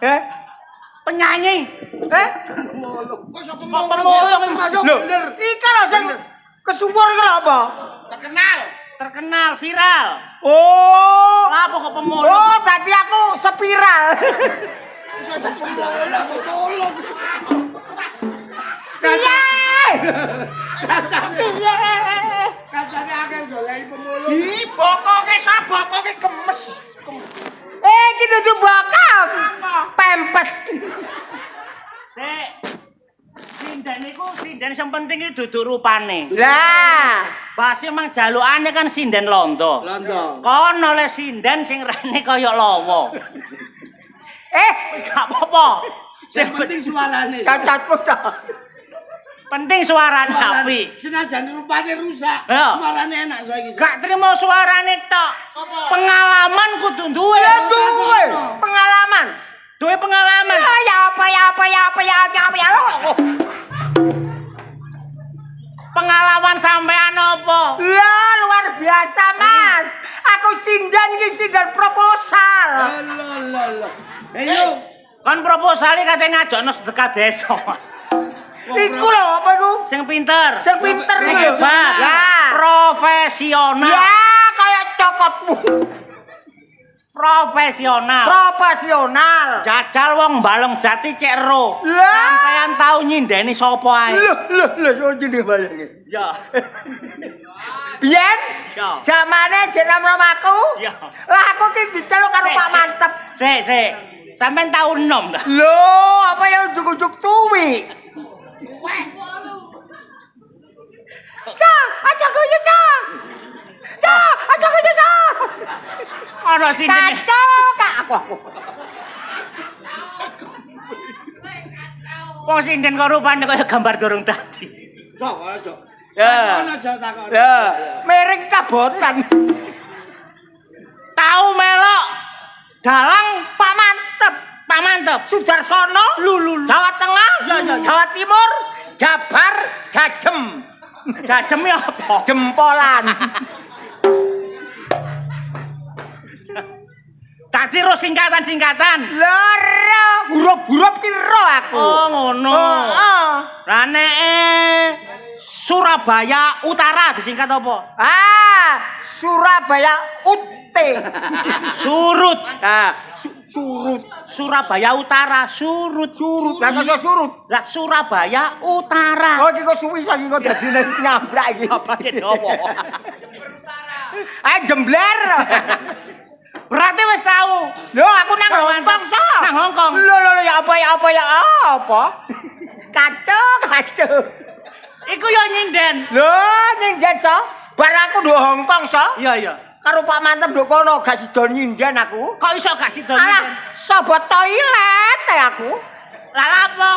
ya? Penyanyi. Pemolong. Kok iso Kok pemolong? pemolong Masuk Loh, bener. iki lho sing kesuwur iki lho apa? Terkenal viral. Oh. Lah apa kok pemolong? Oh, tadi aku spiral. Iso pemolong. Iya. Kacane akeh goleki pemolong. Ih, bokoke gemes. Iki dudu bakal. Pempes. Sik. Sinden iku sinden sing penting iki dudu rupane. Lah, Basi emang jalukane kan sinden Londo. Londo. Kon oleh sinden sing rene kaya lawa. Wis gak apa-apa. Sing penting suarane. cacatmu ta. Penting suarane apik. Senajan rupane rusak, Ya. suarane enak saiki. Gak trimo suarane tok. Pengalaman kudu duwe. Duwe pengalaman. Duwe pengalaman. Ya apa. Pengalaman sampean apa? Lah, luar biasa, Mas. Aku sindan iki sindan proposal. Lho. Ayo. Kon proposale kate ngajokno sedekah desa. Iku lho apa iku? Sing pinter. Sing pinter Sing iku. hebat. Ya. Profesional. Ya, kaya cokotmu. Profesional. Profesional. Jajal wong Balong Jati cek ero. Lah. Sampeyan tau nyindeni sapa ae? Loh, jenenge balik. Ya. Biyen Ya. zamane jeneng aku. Ya. Lah aku ki diceluk karo Pak Mantep. Sik. Sampeyan tau enom ta? Loh, apa yang ujuk-ujuk tuwi? Aja guyu, aja guyu, Ana sinden. Kacok aku. Wong sinden kok rupane kaya gambar durung tadi. Sok aja. Ya. Takon aja takon. Ya, mereng kabotan. Tau melok dalang Pak Mantep, Pak Mantep. Sudarsono, Jawa Tengah, Jawa Timur, Jabar, Jajem. Jajem ya apa? Jempolan. Tadi ro singkatan-singkatan. Loro, huruf-huruf ki ro aku. Oh ngono. Heeh. Lah nek Surabaya Utara disingkat apa? Surabaya UT. Surut. Surut. Surabaya Utara, surut. Lah kok surut? Lah Surabaya Utara. Oh iki kok suwi saking kok dadi nyambrak iki. Apa iki apa? Jembler. Berarti wis tahu. Lho aku nang Hongkong so. Nang Hongkong. Lho ya apa? Kacau. Iku yo nyinden. Lho nyinden so. Bar aku nduk Hongkong so. Iya. Karo Pak Mantep nduk kono gak sida nyinden aku. Kok iso gak sida Alah, nyinden? sobo toilet aku. Lah apa?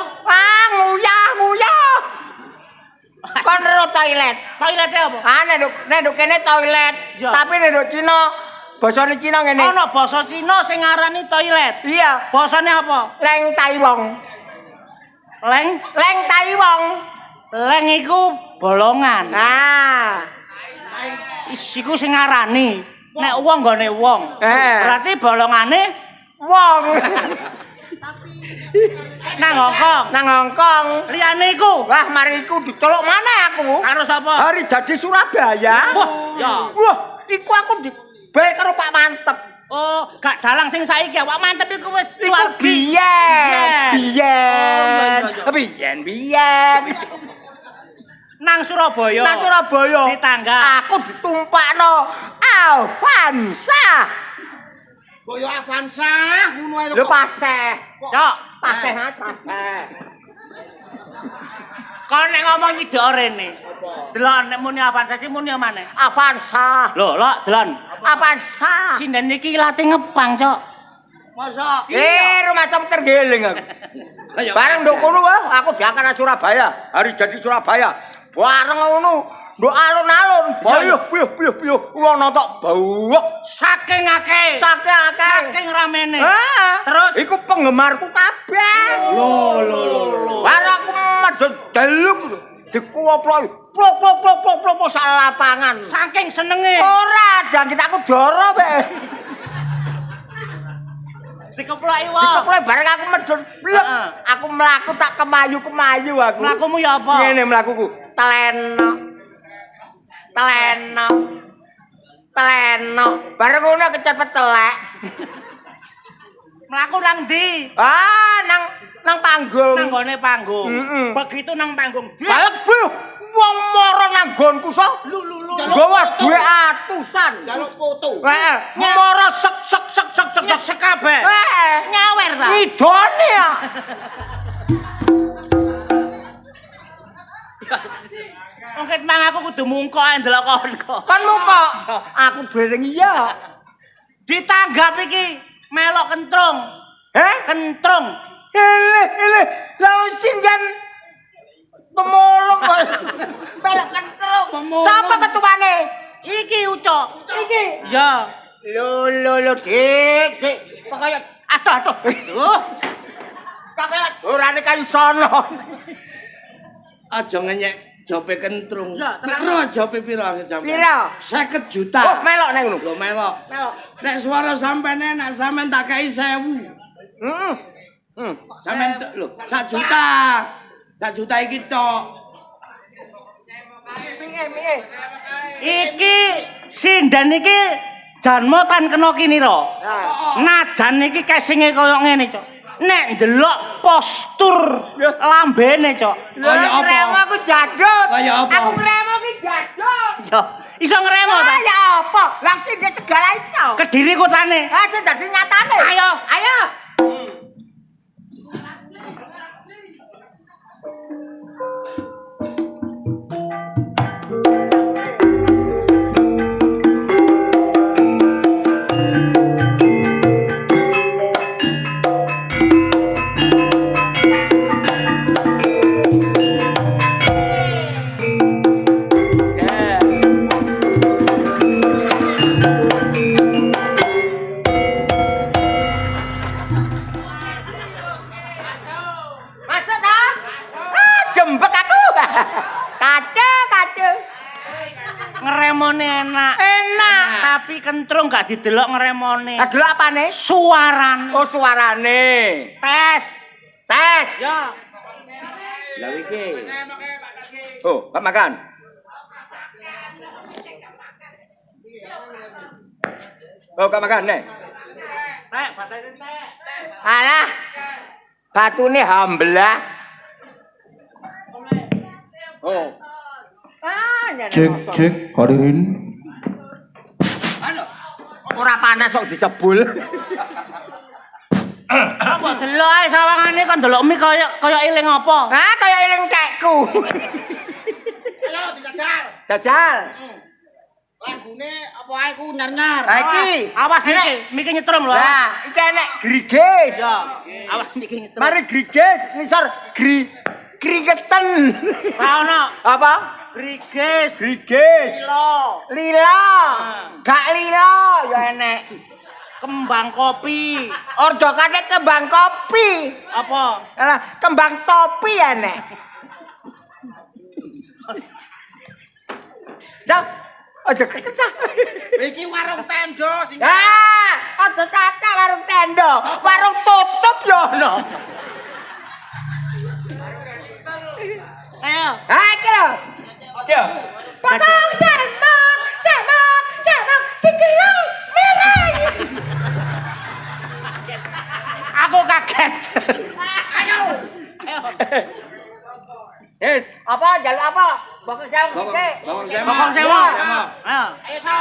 Nguyah. Kon ro toilet. Toilete apa? Nek kene toilet, Ya. tapi nek Cina basane Cina ngene. Ana basa Cina sing ngarani toilet. Iya, Basane apa? leng tai wong. Leng. Leng tai wong. Leng iku bolongan. Nah, Iku sing ngarani. Nek wong nggone wong. Berarti bolongane wong. nang Hongkong. Nang Hongkong. Liyane iku. Wah, mari iku diceluk mana aku? Karo sapa? Hari jadi Surabaya. Wah, ya. Wah, iku aku bae karo Pak Mantep. Oh, gak dalang sing saiki Pak Mantep iku wis Iku biyen. Nang Surabaya. Nang Surabaya. Di tangga. Aku ditumpakno Avanza. Koyo Avanza ngono ae Lho paseh. Cok, Paseh Mas, paseh. kon nek ngomong nyidok rene. Delon nek muni Avanza sih muni maneh. Avanza. Lho, lho, delon. Avanza. Sinden iki lati ngepang, Cok. Masa Rumah sam tergeling aku. Bareng nduk kono wae aku diangkat nang Surabaya. Hari jadi Surabaya. Bareng ngono nduk alun-alun. Piye. Wong tok bawek Saking akeh. Saking ramene. Terus iku penggemarku kabeh. Lho. Bareng aku medhot deluk lho. Dikuwoplok plok sak lapangan. Saking senenge. Ora, jangkit aku doro bae. Dikeploki wae. Dikeplok bareng aku medhot blek. Aku mlaku tak kemayu aku. Mlakumu ya apa? Ngene mlakuku. Teleno. Bareng ngono kecepet telek. Mlaku nang ndi? Nang panggung. Nang gone panggung. Heeh. Begitu nang panggung. Balek bu. Wong mara nang nggonku so. Gawa duwe atusan. Jaluk foto. Heeh. Mara sek Nyesek kabeh. Nyawer ta? Idone ya. Mungkin mang aku kudu mungkok ae ndelok konko. Kan muka. Aku bereng iya. Ditanggap iki melok kentrung. Kentrung. Ele. Lah sindan pemulung melok kentrung. Sapa ketuane? Iki Ucok. Iki. Ya. Lo dik. Kaya Aduh. kaya dorane kayu sono. Aja ngenyek jope kentrung. Ya, Nek ro jope pira sampean? Pira? 50 juta. Oh, melok nek ngono. Lho melok. Nek swara sampean enak sampean tak kei 1000. Sampean lho 1 juta. 1 juta iki tok. Piye? Iki sindan iki janmo tan kena kinira. Najan iki casinge koyo ngene, Cok. Nek ndelok postur lambene, Cok. Kaya apa? Ngremo aku jadut. Kaya apa? Aku ngremo ki jadut. Ya, iso ngremo ta? Ya apa? Langsung dia segala iso. Kediri kotane. Sing dadi nyatane. Ayo. Masuk ta? Jembek aku. Kacu. Ngremone enak. Tapi kentrung gak didelok ngremone. Delok apane? Suarane. Oh, suarane. Tes. Ya. Lah iki. Oh, Pak makan. Oh, Kak makan nek. Tek, batene tek. Alah. Batune hamblas. Oh. Cek hadirin. Ora panas kok disebul. Apa delok ae sawangane kon delok mie kaya eling apa? Kaya eling tekku. Ayo dijajal. Jajal. Lagune apa ae ku nyar-nyar. Iki. Awas iki nyetrum lho. Lah, iki enek griges. Awas iki nyetrum. Mari griges, nisor grigeten. Ora ono. Apa? Griges. Lila. Gak lila ya enek. Kembang kopi. Ordo kate kembang kopi. Apa? Alah, kembang topi enek. Jap. Aja kecah. Iki warung tenda sing. Aja caca warung tenda. Warung tutup yo ono. Ayo. Iki lho. Yo. Potong semok digelung mereng. Aku kaget. Ayo. Yes, apa jaluk apa? Bokong semok sithik. Potong semok. Ayo.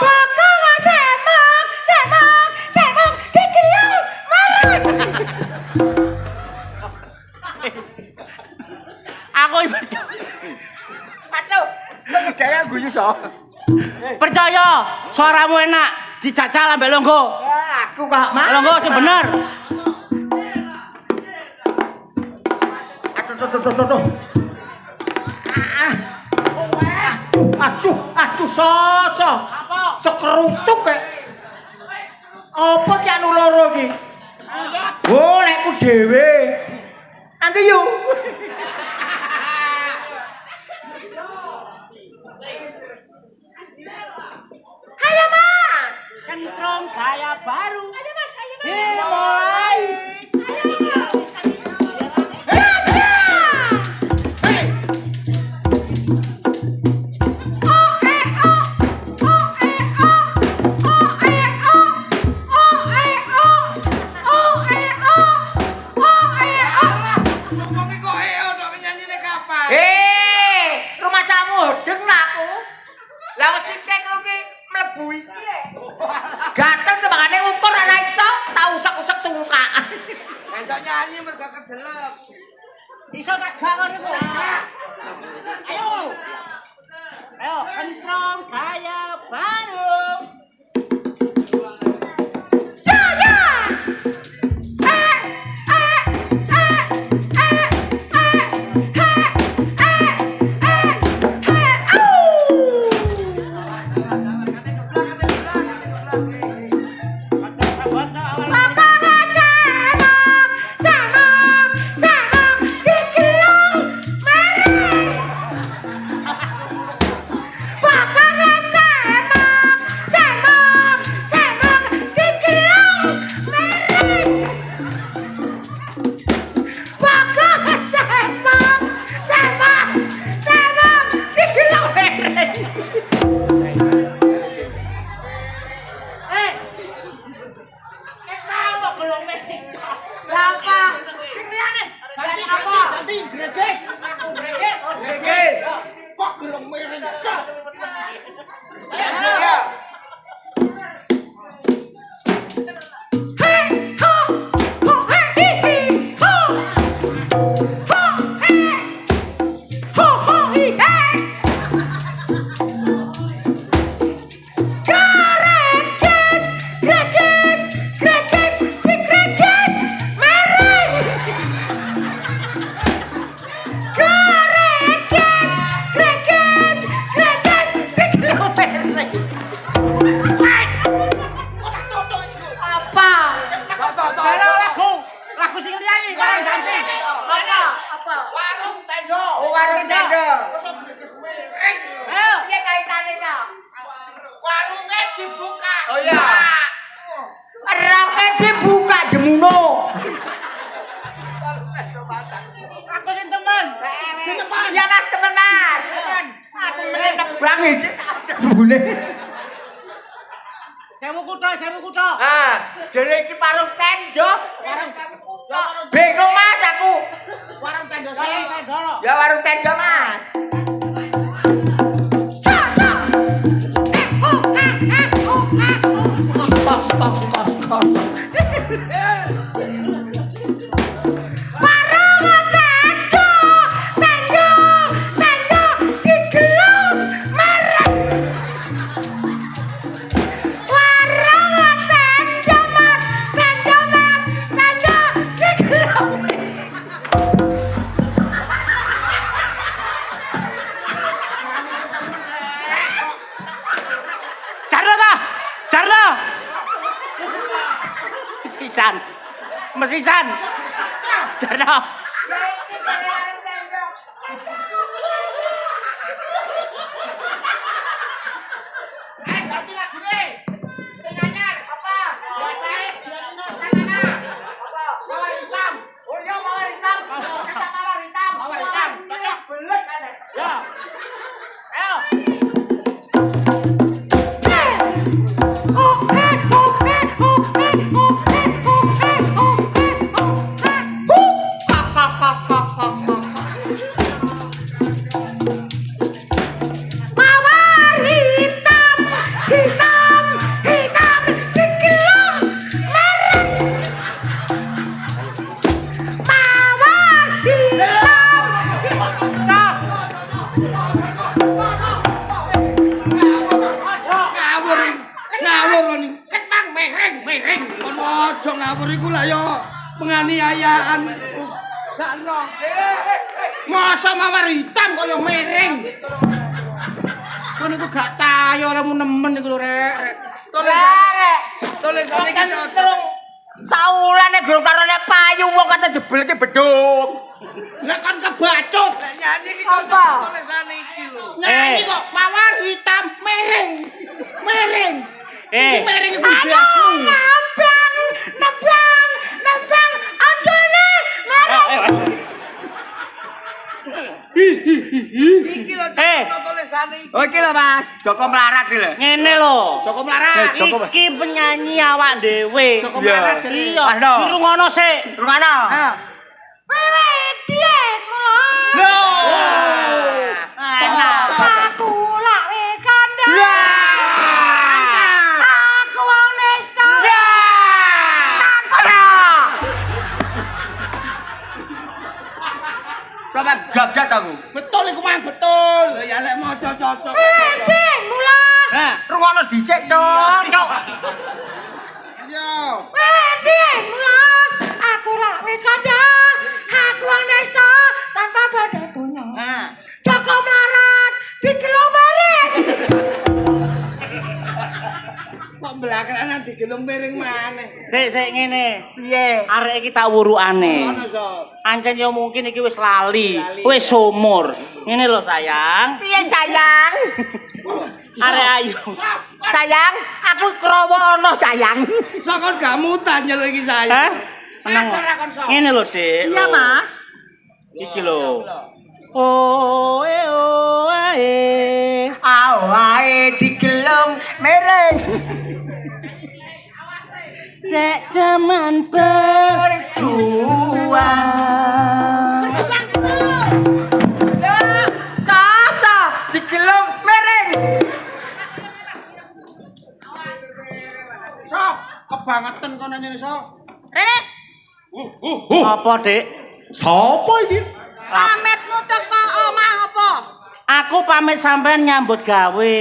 Potong semok digelung mereng. Aku Aduh, budaya guyu so. percaya suaramu enak dijajal ambek longgo. Aku kok Longgo sing bener. Aduh. Aduh, soso. Apa? Sekerutuk kek. Apa ki anu loro ki? Oh, lekku dhewe. Nanti yuk. Ayo Mas, kentrong gaya baru. Ayo Mas. Dimulai. Wong iki kok tok nyanyine kapan? Rumah tamu hodeng lah aku. Lah wis cek lho ki mlebu iki. Gaten tembangane ukur ora iso, tak usek-usek tungkak. Iso nyanyi mergo kedelep. Iso tak gak ngono iku. Ayo. Ayo, kentrong gaya baru. Sewu kutho. Jere iki warung tenda. Bingung Mas aku. Warung tenda Ya warung tenda Mas. Mesisan. Jarno. Mawar hitam. Oh iya mawar hitam. Kita mawar hitam. Mawar hitam. Beles ada. Ya. Ayo. Ngawur nih. Ketmang mereng. Kon aja ngawur iku lah ya penganiayaan. Sakno. Masa mawar hitam kaya mereng. Kon iku gak tayo lemu nemen iku lho rek. Tulisane iki cocok. Saulane gurung karone payu wong kate jebel iki bedhug. Lah kon kebacut. Nyanyi iki cocok tulisane iki lho. Nyanyi kok mawar hitam mereng. Sing mereng iku biasmu. Nebang, adone mereng. Iki lho cocok tulisane iki. Oh iki lho Mas, Joko Mlarat iki lho. Ngene lho. Joko Mlarat. Iki penyanyi awak dhewe. Joko Mlarat jadi iya. Iya. Dirungono sik. Rungono. Wewe piye kula? Lho. Aku lak wis kandhang. Aku wong nesta. Sampe gagat aku. Betul iku mang betul. Lho ya lek maca cocok. Piye mula? Hah. Rungono dhisik, Cok. Yo. Wewe piye mula? Aku lak wis kandhang. Aku wong nesta tanpa bodho donya. Nah. Joko Mlarat, sikilo mereng. Kok belakang digelung miring maneh. Sik ngene. Piye? Arek iki tak wurukane. Ngono so. Ancen ya mungkin iki wis lali, wis sumur. Ngene lho sayang. Piye sayang? Arek ayu. Sayang, aku krowo ana sayang. Sok kon gamutan nyel iki saya. Hah? Seneng. Ngene lho, Dik. Iya, Mas. Iki lho. Oh, ae. Awae digelung mereng. Dek jaman berjuang. Sasa digelung mereng. So, kebangetan kono nyene so. Rene, Apa, Dik? Sopo iki? pamitmu teko omah apa? Aku pamit sampean nyambut gawe.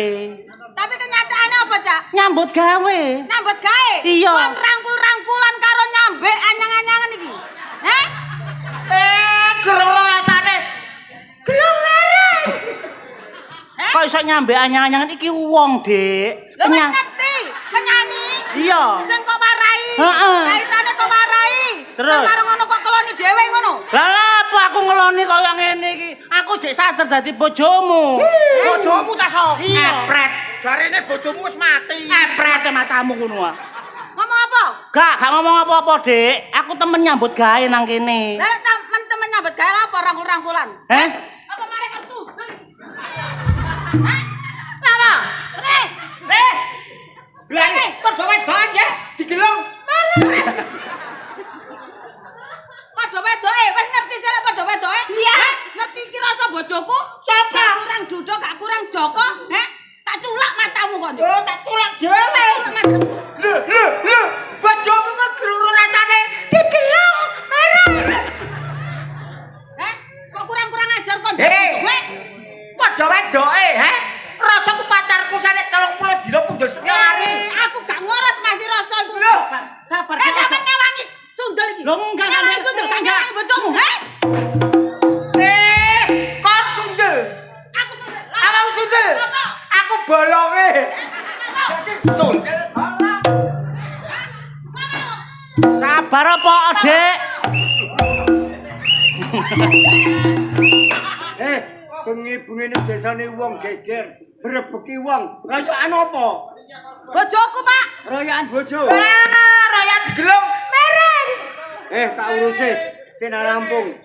Tapi kenyataannya apa, Cak? Nyambut gawe. Nyambut gawe? Iya. Kon rangkul-rangkulan karo nyambe anyang-anyangan iki. Heh? Geroro rasane. Gelung mereng. Kok iso nyambe anyang-anyangan iki wong, Dik. Lho wis ngerti, penyanyi. Iya. Sing kok marai. Heeh. Kaitane kok marai. Terus? Karo ngono kok keloni dhewe ngono. Lah apa aku ngeloni kaya ngene iki? Aku jek sadar dadi bojomu. Bojomu ta so? Iya. Epret. Jarene bojomu wis mati. Epret matamu ngono ah. Ngomong apa? Gak ngomong apa-apa, Dik. Aku temen nyambut gawe nang kene. Lah temen-temen nyambut gawe apa rangkul-rangkulan? Heh? Apa marek kertu? Hah? Lama. Re. Lane, padha wedoan ya, digelung. Padha wedoke, wis ngerti sira padha wedoke? Iya. Ngerti iki rasa bojoku? Sapa? Gak kurang Dudo, gak kurang Joko, heh? Tak culak matamu kon. Oh, tak tulak dhewe. Lho, bojomu kok geroro rasane digelung mereng. Heh? Kok kurang-kurang ajar kon? Hei. Kowe? Padha wedoke, heh. Rasaku pacarku sane 30 dina pundhut senyari. Aku gak ngoros masih rasa iku. Lho, Sabar. Sampeyan ngewangi sundel iki. Lho, enggak, Ngewangi sundel, gak ngewangi bojomu, heh? kon sundel. Aku sundel. Awakmu sundel. Apa? Aku bolonge. Sundel bolong. Sabar apa, Dik? Bengi-bengine desane wong geger, brebeki wong. Rayaan apa? Bojoku, Pak. Rayaan bojo. rakyat gelung. Mereng. Tak urusi, cina rampung.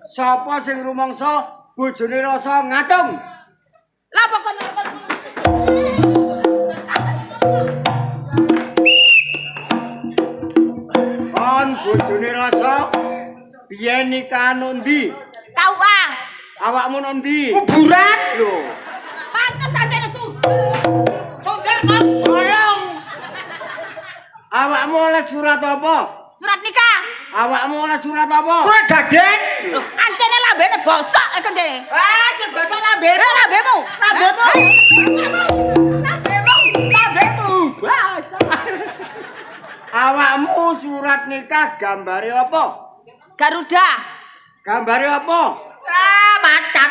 Sapa sing rumangsa bojone rasa ngatung? Lah pokoknya Kon bojone rasa biyen nikahan ndi? KUA. Awakmu ndi? Kuburan. Lho, Pantes aja nesu. Sondel kon bolong. awakmu oleh surat apa? Surat nikah. Awakmu oleh surat apa? Surat daden. Ancene lambene bosok e kencene. Ah, sing bosok lambene. Lambemu. Lambemu. Lambemu. Bosok. Awakmu surat nikah gambare apa? Garuda. Gambare apa? Ah, macan.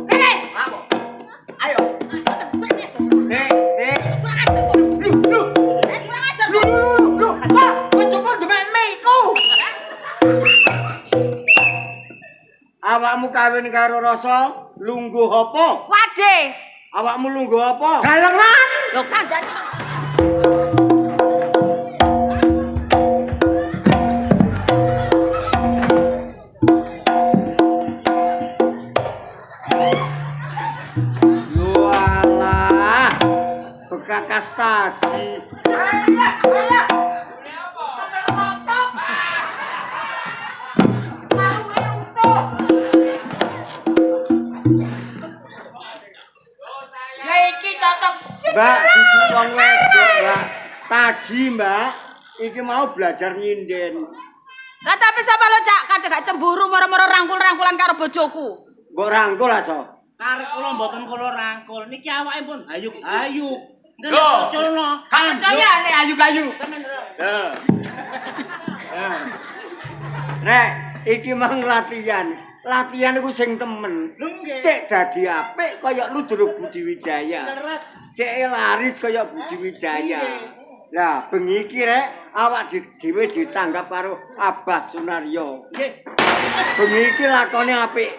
Rene. Apa? Ayo. Sik. Kurang ajar. Kurang ajar. Lu. Sos, kowe coba demek miku. Awakmu kawin karo rasa lungguh apa? Wade. Awakmu lungguh apa? Galengan. Lho kandhane. Walah, bekakas taji. Mbak, iki wong wedok, Mbak. Taji, Mbak. Iki mau belajar nyinden. Lah tapi sapa lo Cak, kadang gak cemburu moro-moro rangkul-rangkulan karo bojoku. Mbok rangkul aso. Karep kula mboten kula rangkul. Niki awake pun ayuk-ayuk. Lho. Culno. Kan kaya nek ayu-ayu. Rek, iki mang latihan. Latihan iku sing temen. Cek dadi apik kaya Ludruk Budi Wijaya. Cek laris kaya Budi Wijaya. Lah, bengi iki rek awak dhewe ditanggap karo Abah Sunaryo. Bengi iki lakone apik.